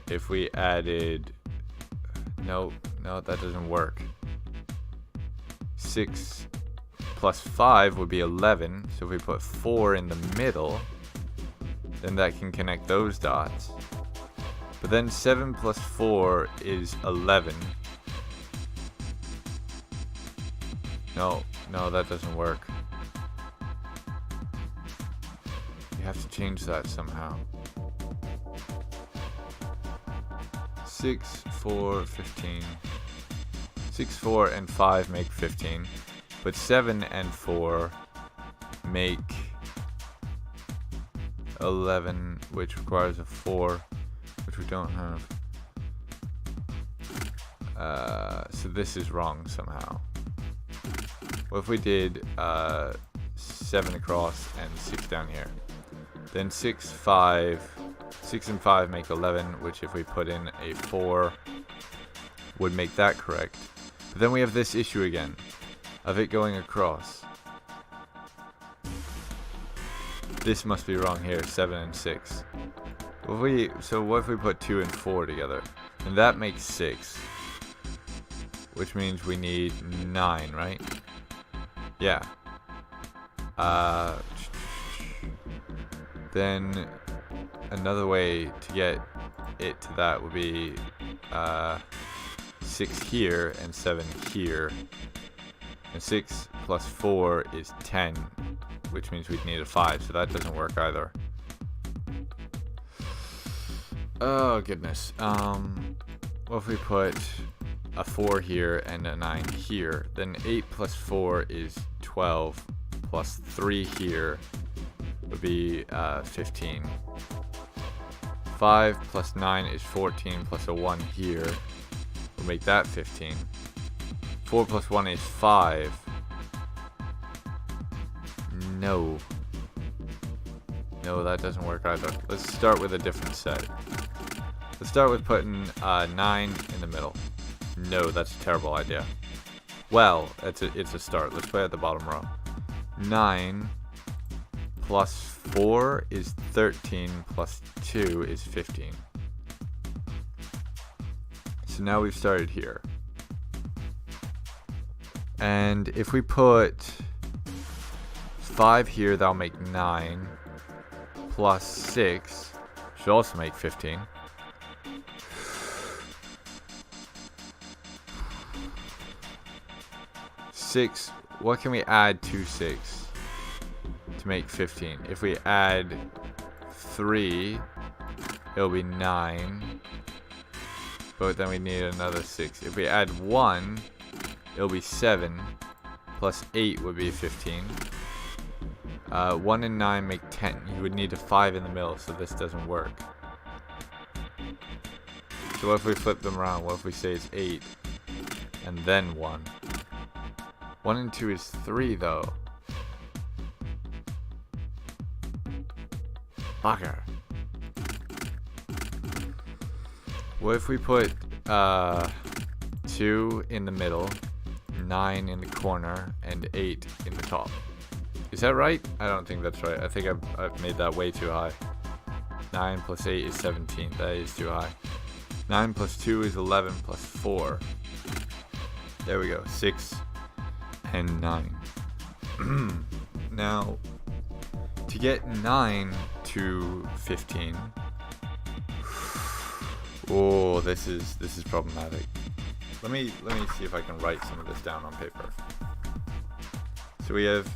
if we added, no, that doesn't work. 6 plus 5 would be 11, so if we put 4 in the middle, then that can connect those dots. But then 7 plus 4 is 11. No, that doesn't work. You have to change that somehow. 6, 4, 15. 6, 4, and 5 make 15. But 7 and 4 make 11, which requires a 4. Which we don't have. So this is wrong somehow. What if we did 7 across and 6 down here? Then 6 and 5 make 11, which if we put in a 4 would make that correct. But then we have this issue again of it going across. This must be wrong here, 7 and 6. So what if we put 2 and 4 together? And that makes 6. Which means we need 9, right? Yeah. Then another way to get it to that would be 6 here and 7 here. And 6 plus 4 is 10, which means we'd need a 5, so that doesn't work either. Oh goodness. What if we put a 4 here and a 9 here? Then 8 plus 4 is 12, plus 3 here would be 15. 5 plus 9 is 14, plus a 1 here will make that 15. 4 plus 1 is 5. No. No, that doesn't work either. Let's start with a different set. Let's start with putting 9 in the middle. No, that's a terrible idea. Well, it's a start. Let's play at the bottom row. 9 plus 4 is 13 plus 2 is 15. So now we've started here. And if we put 5 here, that'll make 9. Plus 6 should also make 15. 6. What can we add to 6 to make 15? If we add 3, it'll be 9. But then we need another 6. If we add 1, it'll be 7. Plus 8 would be 15. 1 and 9 make 10. You would need a 5 in the middle, so this doesn't work. So what if we flip them around? What if we say it's 8 and then 1? 1 and 2 is 3 though. Fucker. What if we put 2 in the middle, 9 in the corner, and 8 in the top? Is that right? I don't think that's right. I think I've made that way too high. 9 plus 8 is 17. That is too high. 9 plus 2 is 11 plus 4. There we go. 6 and 9. Now, to get 9 to 15. Oh, this is problematic. Let me see if I can write some of this down on paper. So we have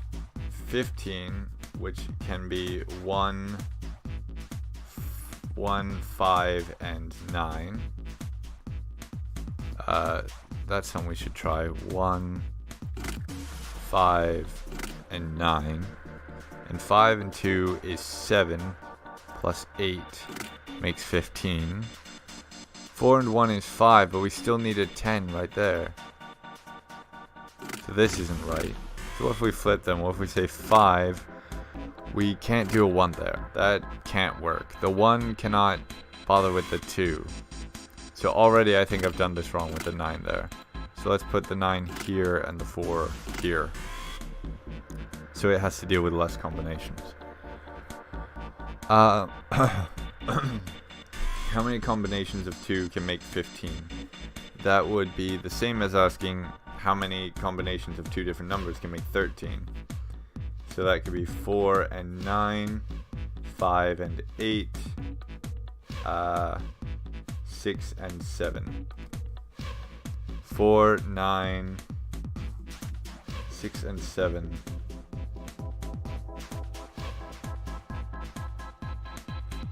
15, which can be 1, 5, and 9. That's something we should try. 1, 5, and 9. And 5 and 2 is 7, plus 8 makes 15. 4 and 1 is 5, but we still need a 10 right there. So this isn't right. So what if we flip them? What if we say 5? We can't do a 1 there. That can't work. The 1 cannot bother with the 2. So already I think I've done this wrong with the 9 there. So let's put the 9 here and the 4 here. So it has to deal with less combinations. How many combinations of 2 can make 15? That would be the same as asking how many combinations of 2 different numbers can make 13. So that could be 4 and 9, 5 and 8, 6 and 7. 4, 9, 6 and 7.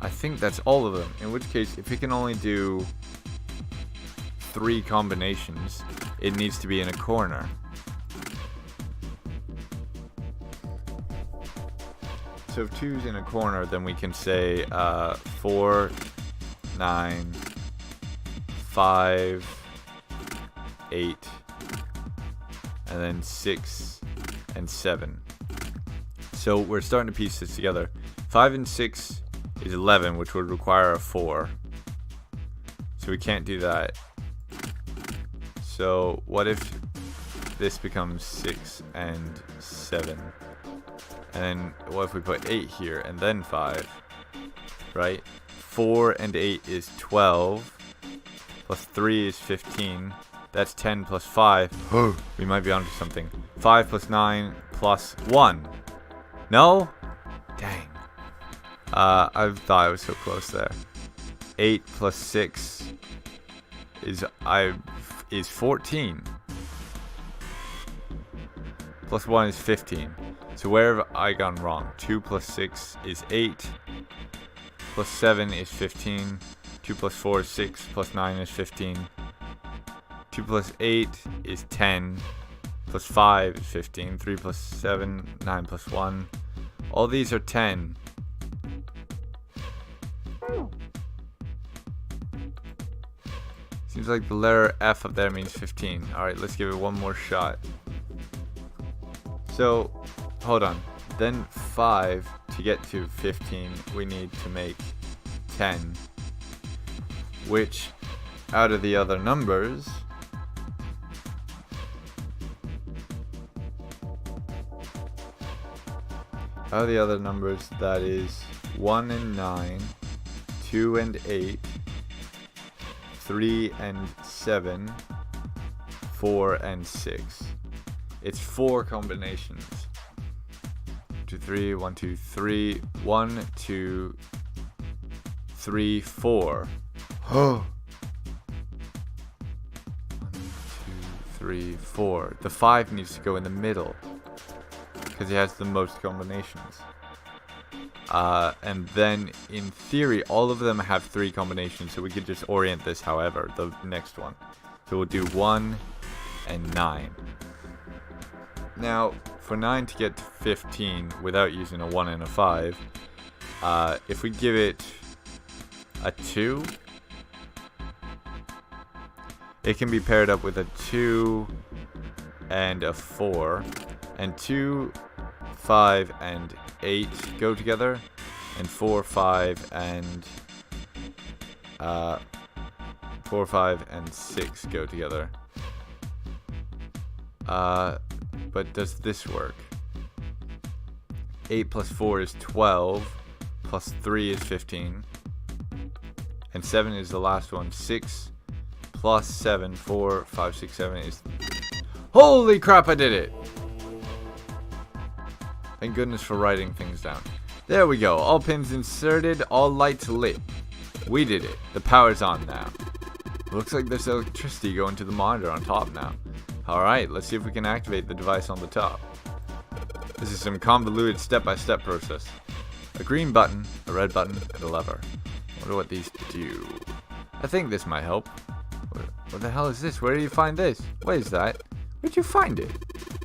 I think that's all of them. In which case, if it can only do 3 combinations, it needs to be in a corner. So if 2's in a corner, then we can say 4, 9, 5, 8, and then 6 and 7. So we're starting to piece this together. 5 and 6 is 11, which would require a 4. So we can't do that. So what if this becomes 6 and 7? And then what if we put 8 here and then 5? Right? 4 and 8 is 12. Plus 3 is 15. That's 10 plus 5. We might be onto something. 5 plus 9 plus 1. No? Dang. I thought I was so close there. 8 plus 6 is 14. Plus 1 is 15. So where have I gone wrong? 2 plus 6 is 8. Plus 7 is 15. 2 plus 4 is 6. Plus 9 is 15. 2 plus 8 is 10. Plus 5 is 15. 3 plus 7, 9 plus 1. All these are 10. Seems like the letter F up there means 15. Alright, let's give it one more shot. So, hold on. Then 5 to get to 15, we need to make 10. Which, out of the other numbers, that is 1 and 9, 2 and 8, 3 and 7, 4 and 6. It's 4 combinations. 2, 3, 1, 2, 3, 1, 2, 3, 4. Oh! 1, 2, 3, 4. The 5 needs to go in the middle because it has the most combinations. And then in theory, all of them have 3 combinations, so we could just orient this however, the next one. So we'll do 1 and 9. Now, for 9 to get to 15 without using a 1 and a 5, if we give it a 2, it can be paired up with a 2 and a 4, and 2, 5, and 8 go together, and 4, 5, and 4, 5, and 6 go together. But does this work? 8 plus 4 is 12, plus 3 is 15, and 7 is the last one. 6 plus 7, 4, 5, 6, 7 is... Holy crap, I did it! Thank goodness for writing things down. There we go. All pins inserted, all lights lit. We did it. The power's on now. Looks like there's electricity going to the monitor on top now. Alright, let's see if we can activate the device on the top. This is some convoluted step-by-step process. A green button, a red button, and a lever. I wonder what these do. I think this might help. What the hell is this? Where did you find this? What is that? Where'd you find it?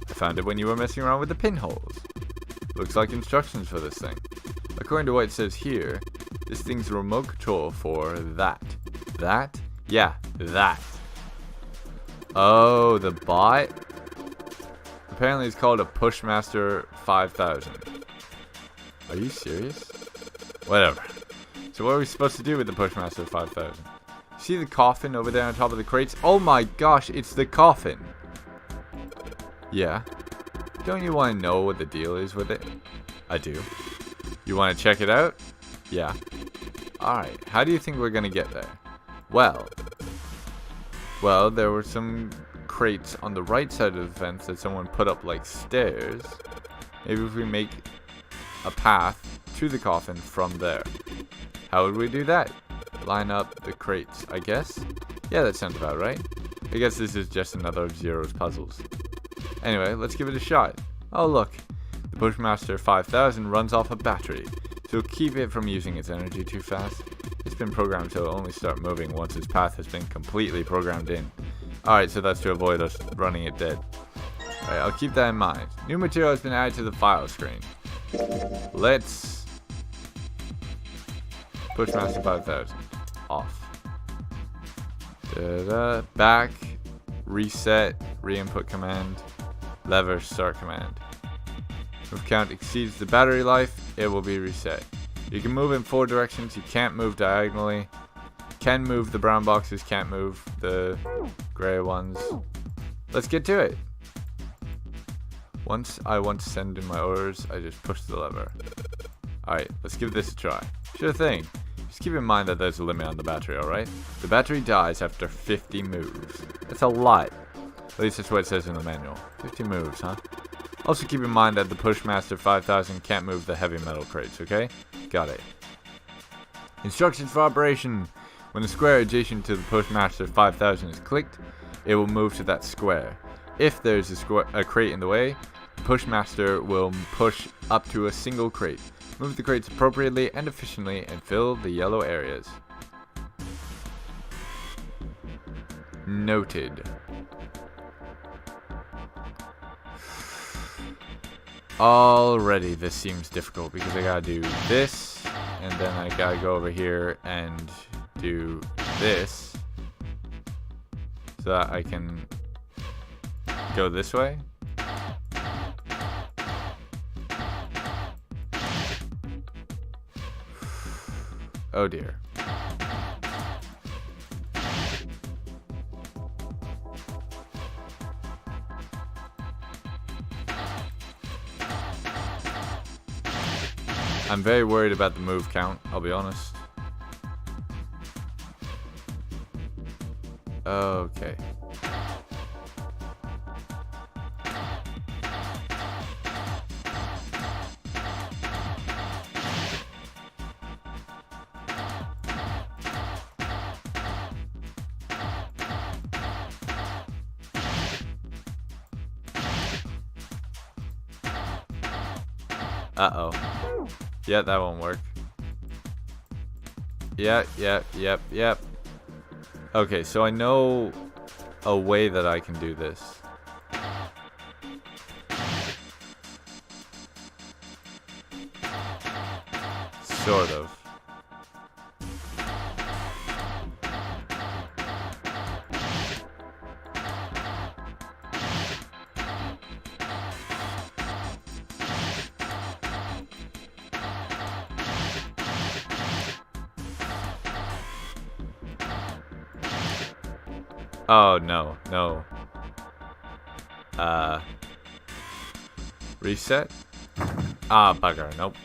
I found it when you were messing around with the pinholes. Looks like instructions for this thing. According to what it says here, this thing's a remote control for that. That? Yeah, that. Oh, the bot? Apparently it's called a Pushmaster 5000. Are you serious? Whatever. So what are we supposed to do with the Pushmaster 5000? See the coffin over there on top of the crates? Oh my gosh, it's the coffin. Yeah. Don't you want to know what the deal is with it? I do. You want to check it out? Yeah. Alright, how do you think we're going to get there? Well, there were some crates on the right side of the fence that someone put up like stairs. Maybe if we make a path to the coffin from there. How would we do that? Line up the crates, I guess? Yeah, that sounds about right. I guess this is just another of Zero's puzzles. Anyway, let's give it a shot. Oh look, the Pushmaster 5000 runs off a battery, so keep it from using its energy too fast. It's been programmed to only start moving once its path has been completely programmed in. Alright, so that's to avoid us running it dead. Alright, I'll keep that in mind. New material has been added to the file screen. Let's... Pushmaster 5000. Off. Back. Reset. Re-input command. Lever start command. If count exceeds the battery life, it will be reset. You can move in 4 directions. You can't move diagonally. Can move the brown boxes, can't move the gray ones. Let's get to it. Once I want to send in my orders, I just push the lever. Alright, let's give this a try. Sure thing. Just keep in mind that there's a limit on the battery, alright? The battery dies after 50 moves. That's a lot. At least that's what it says in the manual. 50 moves, huh? Also keep in mind that the Pushmaster 5000 can't move the heavy metal crates, okay? Got it. Instructions for operation. When the square adjacent to the Pushmaster 5000 is clicked, it will move to that square. If there's a crate in the way, the Pushmaster will push up to a single crate. Move the crates appropriately and efficiently and fill the yellow areas. Noted. Already this seems difficult because I gotta do this, and then I gotta go over here and do this so that I can go this way. Oh dear. I'm very worried about the move count, I'll be honest. Okay. Uh-oh. Yeah, that won't work. Yep. Okay, so I know a way that I can do this. Sort of. Oh, no. Reset? Ah, bugger. Nope.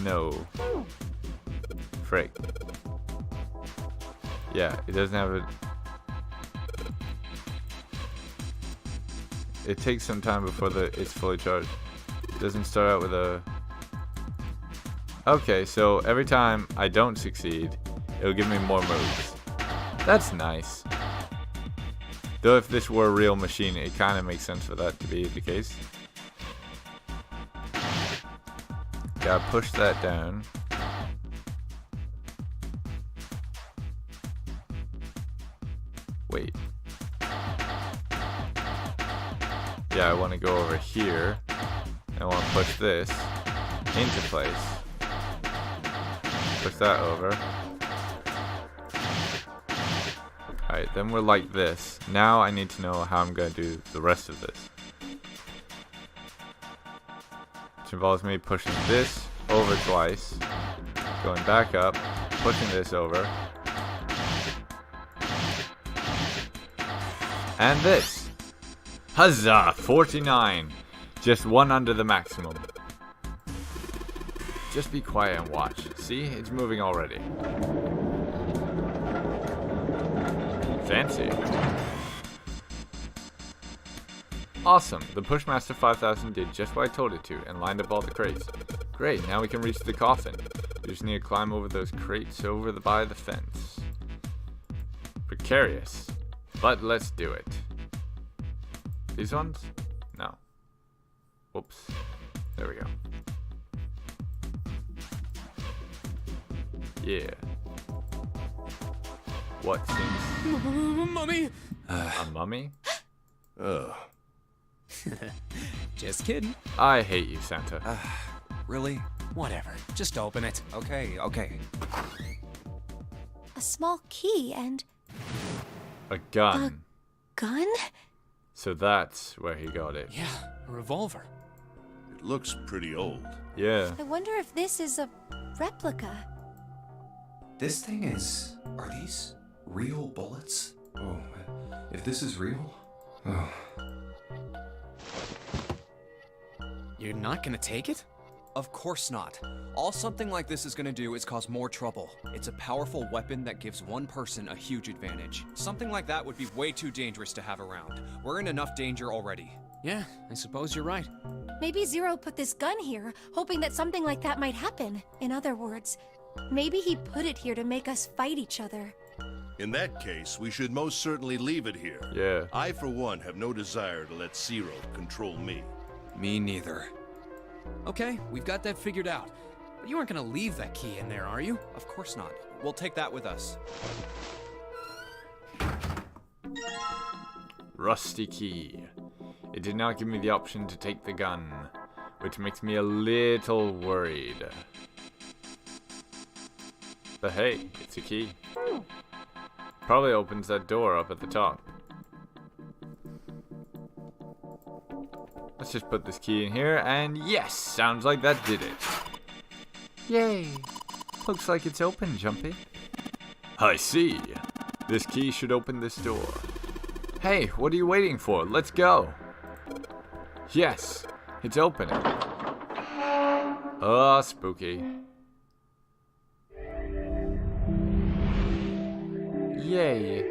No. Frick. Yeah, it doesn't have a... It takes some time before it's fully charged. It doesn't start out with a... Okay, so every time I don't succeed, it'll give me more moves. That's nice. Though if this were a real machine, it kind of makes sense for that to be the case. Gotta push that down. Wait. Yeah, I want to go over here. I want to push this into place. Push that over. Alright, then we're like this. Now I need to know how I'm going to do the rest of this. Which involves me pushing this over twice. Going back up. Pushing this over. And this. Huzzah! 49. Just one under the maximum. Just be quiet and watch. See? It's moving already. Fancy. Awesome. The Pushmaster 5000 did just what I told it to and lined up all the crates. Great, now we can reach the coffin. We just need to climb over those crates by the fence. Precarious. But let's do it. These ones? No. Whoops. There we go. Yeah. What seems... Mummy! A mummy? Ugh. Just kidding. I hate you, Santa. Really? Whatever. Just open it. Okay. A small key and A gun. gun? So that's where he got it. Yeah, a revolver. It looks pretty old. Yeah. I wonder if this is a replica. This thing is... Are these real bullets? Oh, if this is real... Oh. You're not gonna take it? Of course not. All something like this is gonna do is cause more trouble. It's a powerful weapon that gives one person a huge advantage. Something like that would be way too dangerous to have around. We're in enough danger already. Yeah, I suppose you're right. Maybe Zero put this gun here, hoping that something like that might happen. In other words, maybe he put it here to make us fight each other. In that case, we should most certainly leave it here. Yeah. I, for one, have no desire to let Zero control me. Me neither. Okay, we've got that figured out. But you aren't gonna leave that key in there, are you? Of course not. We'll take that with us. Rusty key. It did not give me the option to take the gun, which makes me a little worried. But hey, it's a key. Probably opens that door up at the top. Let's just put this key in here, and yes! Sounds like that did it. Yay! Looks like it's open, Jumpy. I see. This key should open this door. Hey, what are you waiting for? Let's go. Yes, it's opening. Oh, spooky. Yay.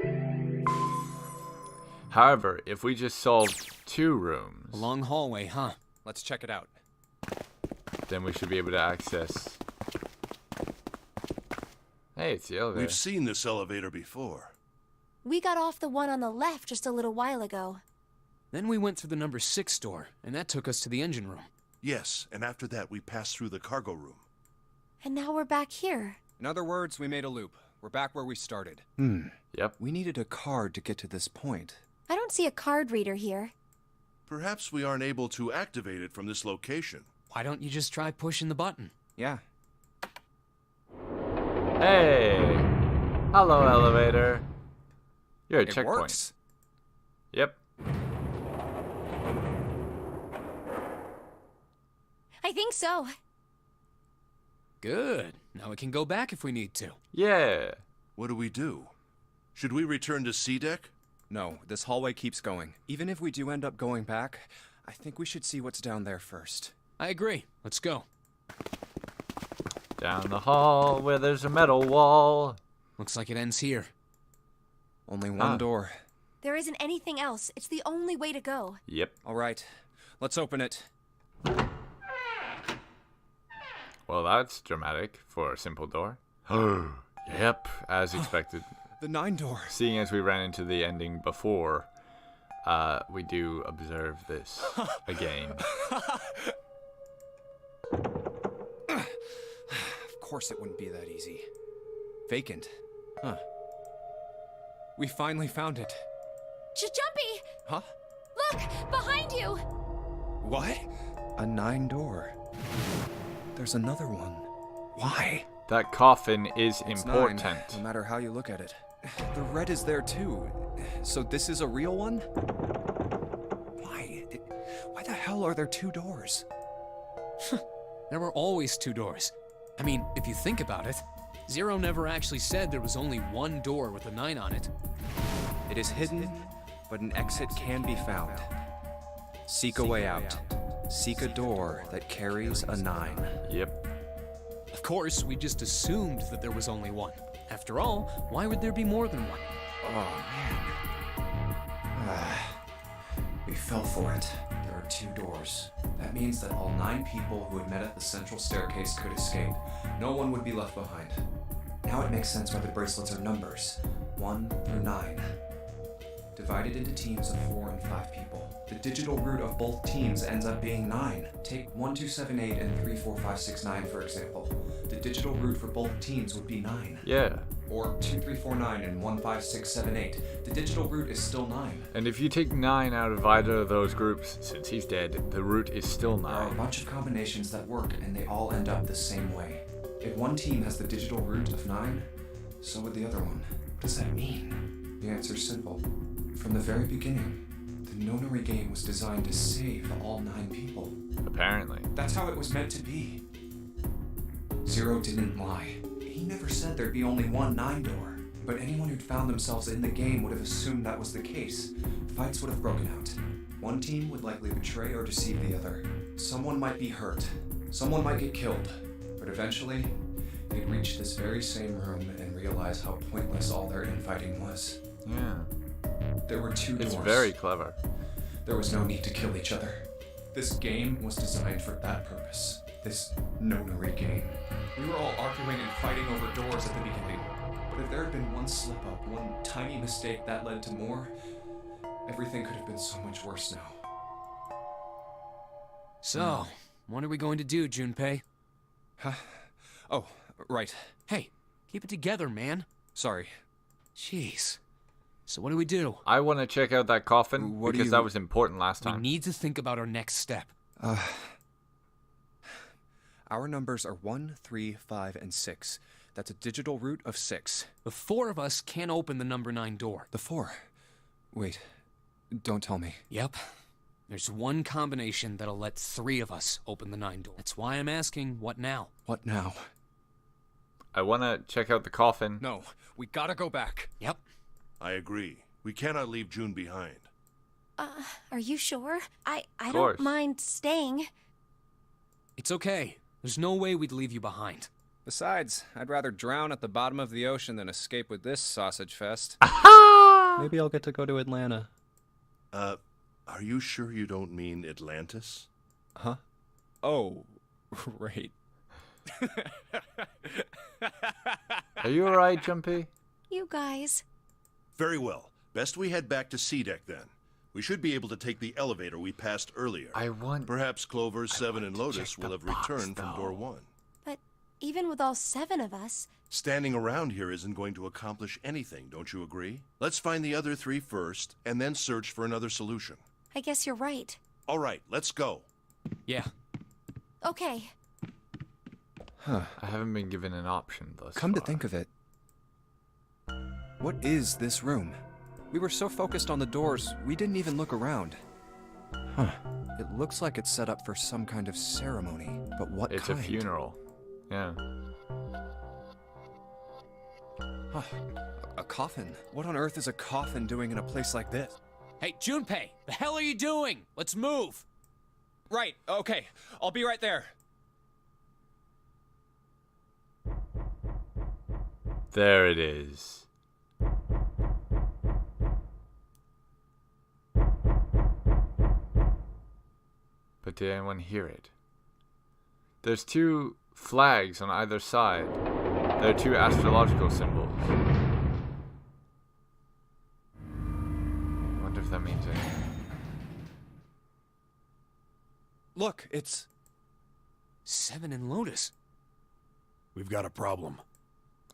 However, if we just solved 2 rooms, A long hallway, huh? Let's check it out. then we should be able to access... Hey, it's the elevator. We've seen this elevator before. We got off the one on the left just a little while ago. Then we went through the number 6 door, and that took us to the engine room. Yes, and after that we passed through the cargo room. And now we're back here. In other words, we made a loop. We're back where we started. Yep. We needed a card to get to this point. I don't see a card reader here. Perhaps we aren't able to activate it from this location. Why don't you just try pushing the button? Yeah. Hey! Hello, elevator. You're a It checkpoint. works. Yep. I think so. Good. Now we can go back if we need to. Yeah. What do we do? Should we return to C deck? No, this hallway keeps going. Even if we do end up going back, I think we should see what's down there first. I agree. Let's go. Down the hall where there's a metal wall. Looks like it ends here. Only one Ah. door. There isn't anything else. It's the only way to go. Yep. All right, let's open it. Well, that's dramatic for a simple door. Yep, as expected. The 9 door. Seeing as we ran into the ending before, we do observe this again. Of course it wouldn't be that easy. Vacant. Huh. We finally found it. Jumpy! Huh? Look! Behind you! What? A 9 door. There's another one. Why? That coffin is It's important. 9, no matter how you look at it. The red is there too. So this is a real one? Why? Why the hell are there 2 doors? There were always 2 doors. I mean, if you think about it, Zero never actually said there was only one door with a 9 on it. It is hidden, but an exit can be found. Seek a way out. Seek a door that carries a 9. Yep. Of course, we just assumed that there was only one. After all, why would there be more than one? Oh, man. We fell for it. There are 2 doors. That means that all 9 people who had met at the central staircase could escape. No one would be left behind. Now it makes sense why the bracelets are numbers. 1 through 9. Divided into teams of 4 and 5 people. The digital root of both teams ends up being 9. Take 1278 and 34569 for example. The digital root for both teams would be 9. Yeah. Or 2349 and 15678. The digital root is still 9. And if you take 9 out of either of those groups, since he's dead, the root is still There are a 9. bunch of combinations that work, and they all end up the same way. If one team has the digital root of 9, so would the other one. What does that mean? The answer's simple. From the very beginning, the Nonary game was designed to save all 9 people. Apparently. That's how it was meant to be. Zero didn't lie. He never said there'd be only one 9 door. But anyone who'd found themselves in the game would have assumed that was the case. Fights would have broken out. One team would likely betray or deceive the other. Someone might be hurt. Someone might get killed. But eventually, they'd reach this very same room and realize how pointless all their infighting was. Yeah. There were 2 doors. It's very clever. There was no need to kill each other. This game was designed for that purpose. This Nonary game. We were all arguing and fighting over doors at the beginning. But if there had been one slip up, one tiny mistake that led to more, everything could have been so much worse now. So, what are we going to do, Junpei? Huh? Oh, right. Hey, keep it together, man. Sorry. Jeez. So what do we do? I want to check out that coffin What do because you- that was important last We time. need to think about our next step. Our numbers are 1, 3, 5, and 6. That's a digital root of 6. The 4 of us can't open the number 9 door. The 4. Wait, don't tell me. Yep. There's one combination that'll let 3 of us open the 9 door. That's why I'm asking, what now? What now? I want to check out the coffin. No, we gotta go back. Yep. I agree. We cannot leave June behind. Are you sure? I course. don't mind staying. It's okay. There's no way we'd leave you behind. Besides, I'd rather drown at the bottom of the ocean than escape with this sausage fest. Maybe I'll get to go to Atlanta. Are you sure you don't mean Atlantis? Huh? Oh, right. Are you alright, Jumpy? You guys. Very well. Best we head back to C deck then. We should be able to take the elevator we passed earlier. Perhaps Clover, 7, and Lotus will have returned from door 1. But even with all 7 of us... Standing around here isn't going to accomplish anything, don't you agree? Let's find the other 3 first, and then search for another solution. I guess you're right. All right, let's go. Yeah. Okay. Huh. I haven't been given an option thus Come to far. think of it, what is this room? We were so focused on the doors, we didn't even look around. Huh. It looks like it's set up for some kind of ceremony, but what It's kind? a funeral. Yeah. Huh. A coffin? What on earth is a coffin doing in a place like this? Hey, Junpei, the hell are you doing? Let's move. Right, okay. I'll be right there. There it is. But did anyone hear it? There's 2 flags on either side. There are 2 astrological symbols. I wonder if that means anything. Look, it's... 7 and Lotus. We've got a problem.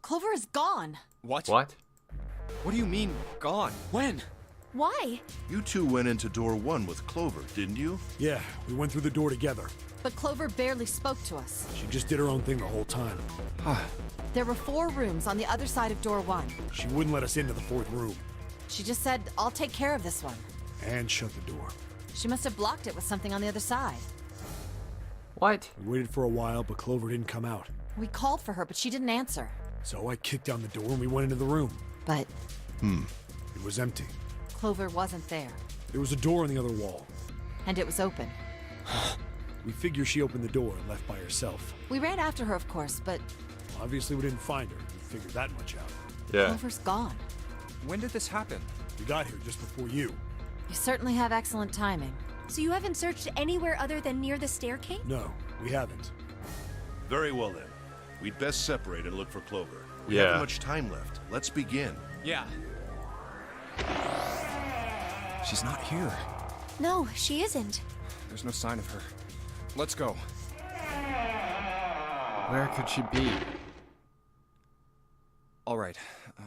Clover is gone. What? What? What do you mean, gone? When? Why? You 2 went into door 1 with Clover, didn't you? Yeah, we went through the door together. But Clover barely spoke to us. She just did her own thing the whole time. There were 4 rooms on the other side of door 1. She wouldn't let us into the 4th room. She just said, I'll take care of this one. And shut the door. She must have blocked it with something on the other side. What? We waited for a while, but Clover didn't come out. We called for her, but she didn't answer. So I kicked down the door and we went into the room. But It was empty. Clover wasn't there. There was a door on the other wall. And it was open. We figure she opened the door and left by herself. We ran after her, of course, but Obviously, we didn't find her. We figured that much out. Yeah. Clover's gone. When did this happen? We got here just before you. You certainly have excellent timing. So you haven't searched anywhere other than near the staircase? No, we haven't. Very well then. We'd best separate and look for Clover. We Yeah. haven't much time left. Let's begin. Yeah. She's not here. No, she isn't. There's no sign of her. Let's go. Where could she be? All right.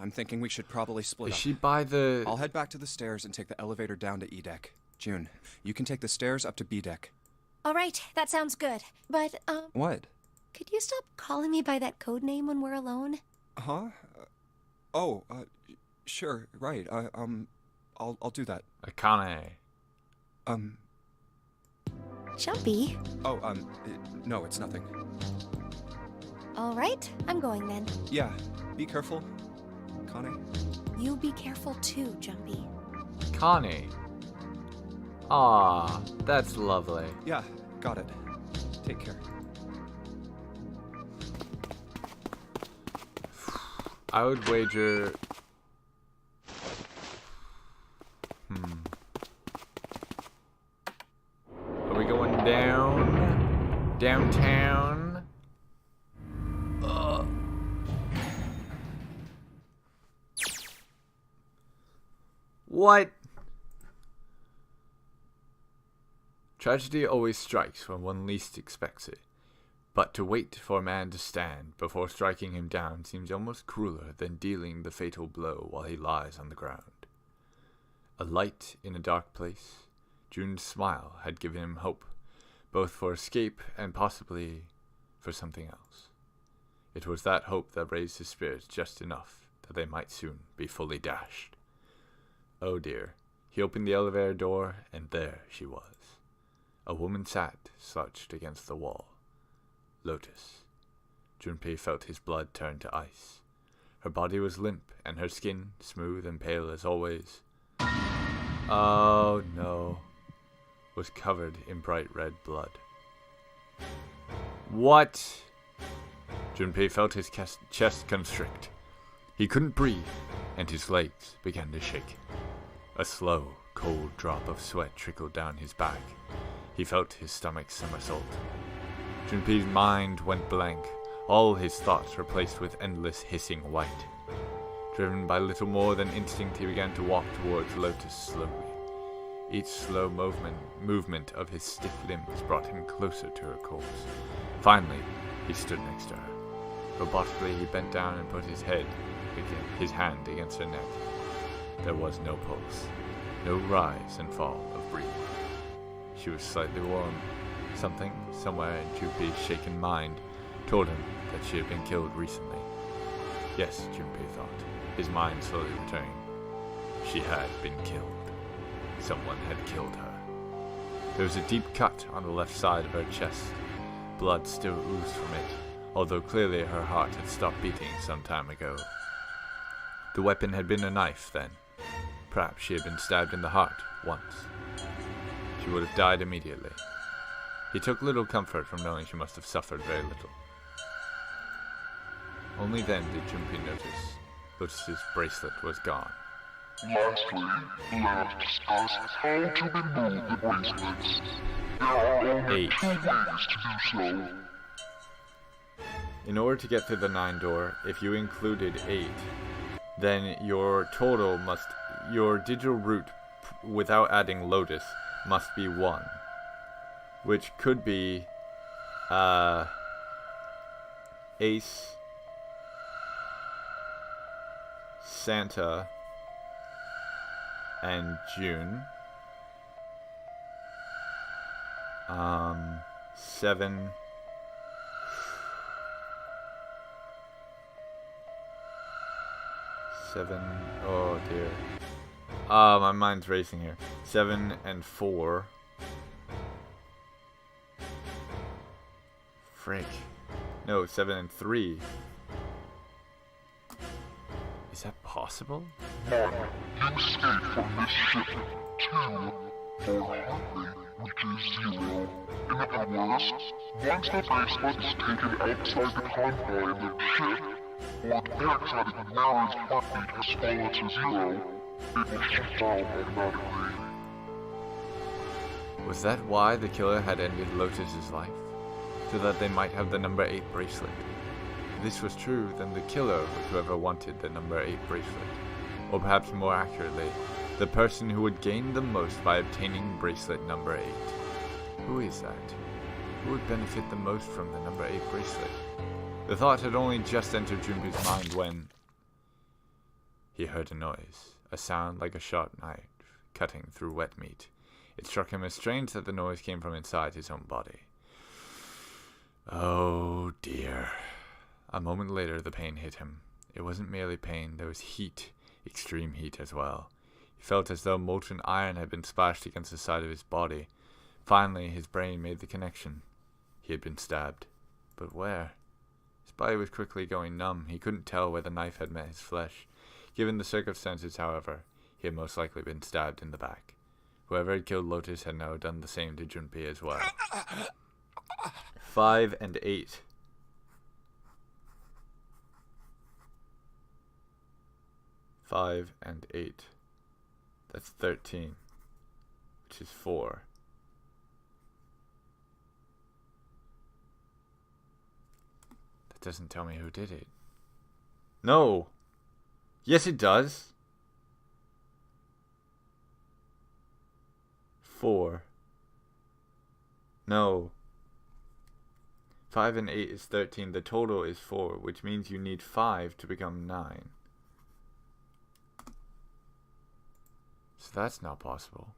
I'm thinking we should probably split Is up. she by the... I'll head back to the stairs and take the elevator down to E deck. June, you can take the stairs up to B deck. All right, that sounds good. But, What? could you stop calling me by that code name when we're alone? Huh? Sure. Right. I'll do that. Akane. Jumpy. No, it's nothing. All right, I'm going then. Yeah. Be careful, Kane. You be careful too, Jumpy. Connie. Ah, that's lovely. Yeah. Got it. Take care. I would wager... Are we going down? Downtown? What? Tragedy always strikes when one least expects it. But to wait for a man to stand before striking him down seems almost crueler than dealing the fatal blow while he lies on the ground. A light in a dark place, June's smile had given him hope, both for escape and possibly for something else. It was that hope that raised his spirits just enough that they might soon be fully dashed. Oh dear. He opened the elevator door, and there she was. A woman sat, slouched against the wall. Lotus. Junpei felt his blood turn to ice. Her body was limp, and her skin, smooth and pale as always, oh no, was covered in bright red blood. What? Junpei felt his chest constrict. He couldn't breathe, and his legs began to shake. A slow, cold drop of sweat trickled down his back. He felt his stomach somersault. Junpei's mind went blank, all his thoughts replaced with endless hissing white. Driven by little more than instinct, he began to walk towards Lotus slowly. Each slow movement of his stiff limbs brought him closer to her corpse. Finally, he stood next to her. Robotically, he bent down and put his hand against her neck. There was no pulse, no rise and fall of breathing. She was slightly warm. Something, somewhere in Junpei's shaken mind, told him that she had been killed recently. Yes, Junpei thought, his mind slowly returning. She had been killed. Someone had killed her. There was a deep cut on the left side of her chest. Blood still oozed from it, although clearly her heart had stopped beating some time ago. The weapon had been a knife, then. Perhaps she had been stabbed in the heart once. She would have died immediately. He took little comfort from knowing she must have suffered very little. Only then did Junpei notice Lotus's bracelet was gone. Lastly, let us discuss how to remove the bracelets. There are only 8. 2 ways to do so. In order to get through the 9 door, if you included 8, then your digital root without adding Lotus must be 1. Which could be Ace, Santa, and June. 7. Oh dear. My mind's racing here. 7 and 4. Frick. No, 7 and 3. Is that possible? 1. You escape from this ship. 2. For Hartley, which is 0. In other words, once the bracelet is taken outside the confine of the ship, or the backside mirror's heartbeat has fallen to 0, it will shut down automatically. Was that why the killer had ended Lotus's life? So that they might have the number 8 bracelet? If this was true, then the killer was whoever wanted the number 8 bracelet. Or perhaps more accurately, the person who would gain the most by obtaining bracelet number 8. Who is that? Who would benefit the most from the number 8 bracelet? The thought had only just entered Junpei's mind when he heard a noise, a sound like a sharp knife cutting through wet meat. It struck him as strange that the noise came from inside his own body. Oh dear. A moment later, the pain hit him. It wasn't merely pain, there was heat, extreme heat as well. He felt as though molten iron had been splashed against the side of his body. Finally, his brain made the connection. He had been stabbed. But where? His body was quickly going numb. He couldn't tell where the knife had met his flesh. Given the circumstances, however, he had most likely been stabbed in the back. Whoever had killed Lotus had now done the same to Junpei as well. 5 and 8. 5 and 8. That's 13. Which is 4. That doesn't tell me who did it. No! Yes, it does! 4. No. 5 and 8 is 13. The total is 4, which means you need 5 to become 9. So that's not possible.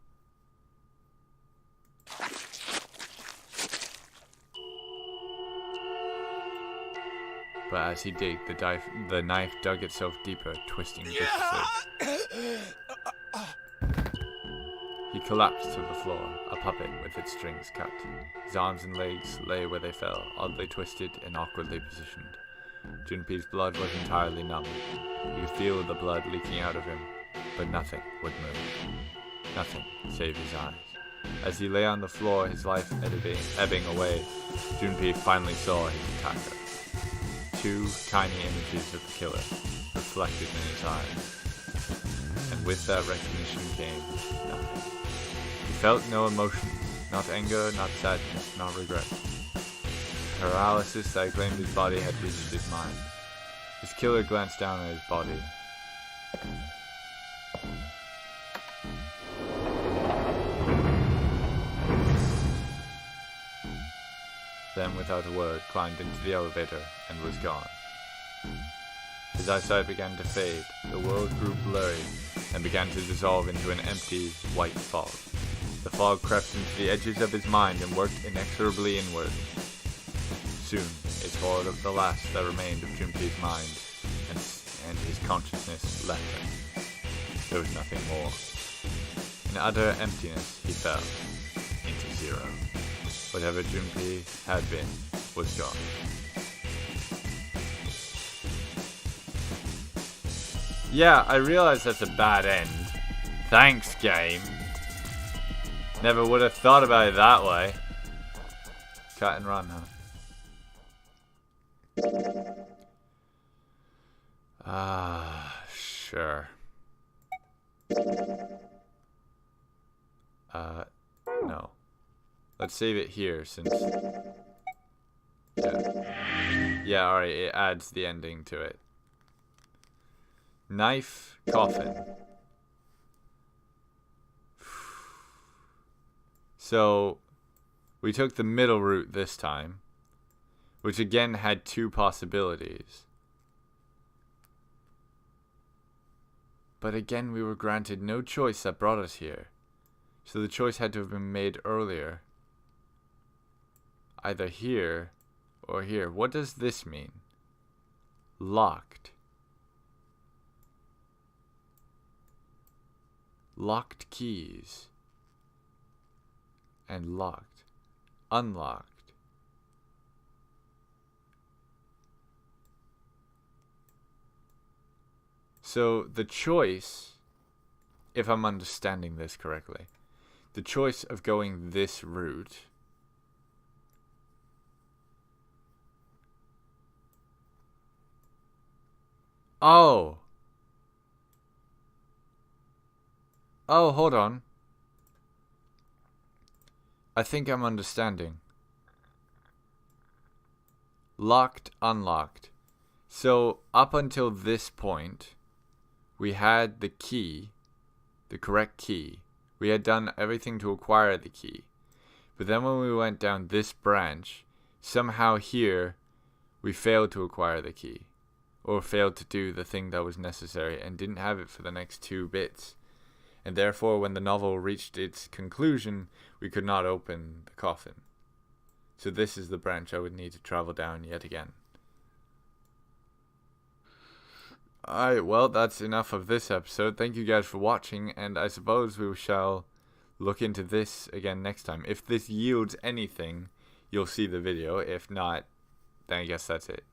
but as he digged, the knife dug itself deeper, twisting viciously. He collapsed to the floor, a puppet with its strings cut. His arms and legs lay where they fell, oddly twisted and awkwardly positioned. Junpei's blood was entirely numb. He could feel the blood leaking out of him, but nothing would move. Nothing save his eyes. As he lay on the floor, his life ebbing away, Junpei finally saw his attacker. 2 tiny images of the killer reflected in his eyes. And with that recognition came nothing. He felt no emotion, not anger, not sadness, not regret. The paralysis that claimed his body had reached his mind. His killer glanced down at his body. Then, without a word, climbed into the elevator and was gone. His eyesight began to fade, the world grew blurry, and began to dissolve into an empty, white fog. The fog crept into the edges of his mind and worked inexorably inward. Soon, it tore out the last that remained of Junpei's mind, and his consciousness left him. There was nothing more. In utter emptiness, he fell into zero. Whatever Junpei had been was gone. Yeah, I realize that's a bad end. Thanks, game. Never would have thought about it that way. Cut and run, huh? Sure. No. Let's save it here since... Yeah, alright, it adds the ending to it. Knife, coffin. So, we took the middle route this time, which again had 2 possibilities. But again, we were granted no choice that brought us here. So the choice had to have been made earlier. Either here or here. What does this mean? Locked. Locked keys. And locked. Unlocked. So the choice, if I'm understanding this correctly, the choice of going this route Oh, hold on. I think I'm understanding. Locked, unlocked. So, up until this point, we had the key, the correct key. We had done everything to acquire the key. But then when we went down this branch, somehow here, we failed to acquire the key. Or failed to do the thing that was necessary and didn't have it for the next 2 bits. And therefore, when the novel reached its conclusion, we could not open the coffin. So this is the branch I would need to travel down yet again. Alright, well, that's enough of this episode. Thank you guys for watching, and I suppose we shall look into this again next time. If this yields anything, you'll see the video. If not, then I guess that's it.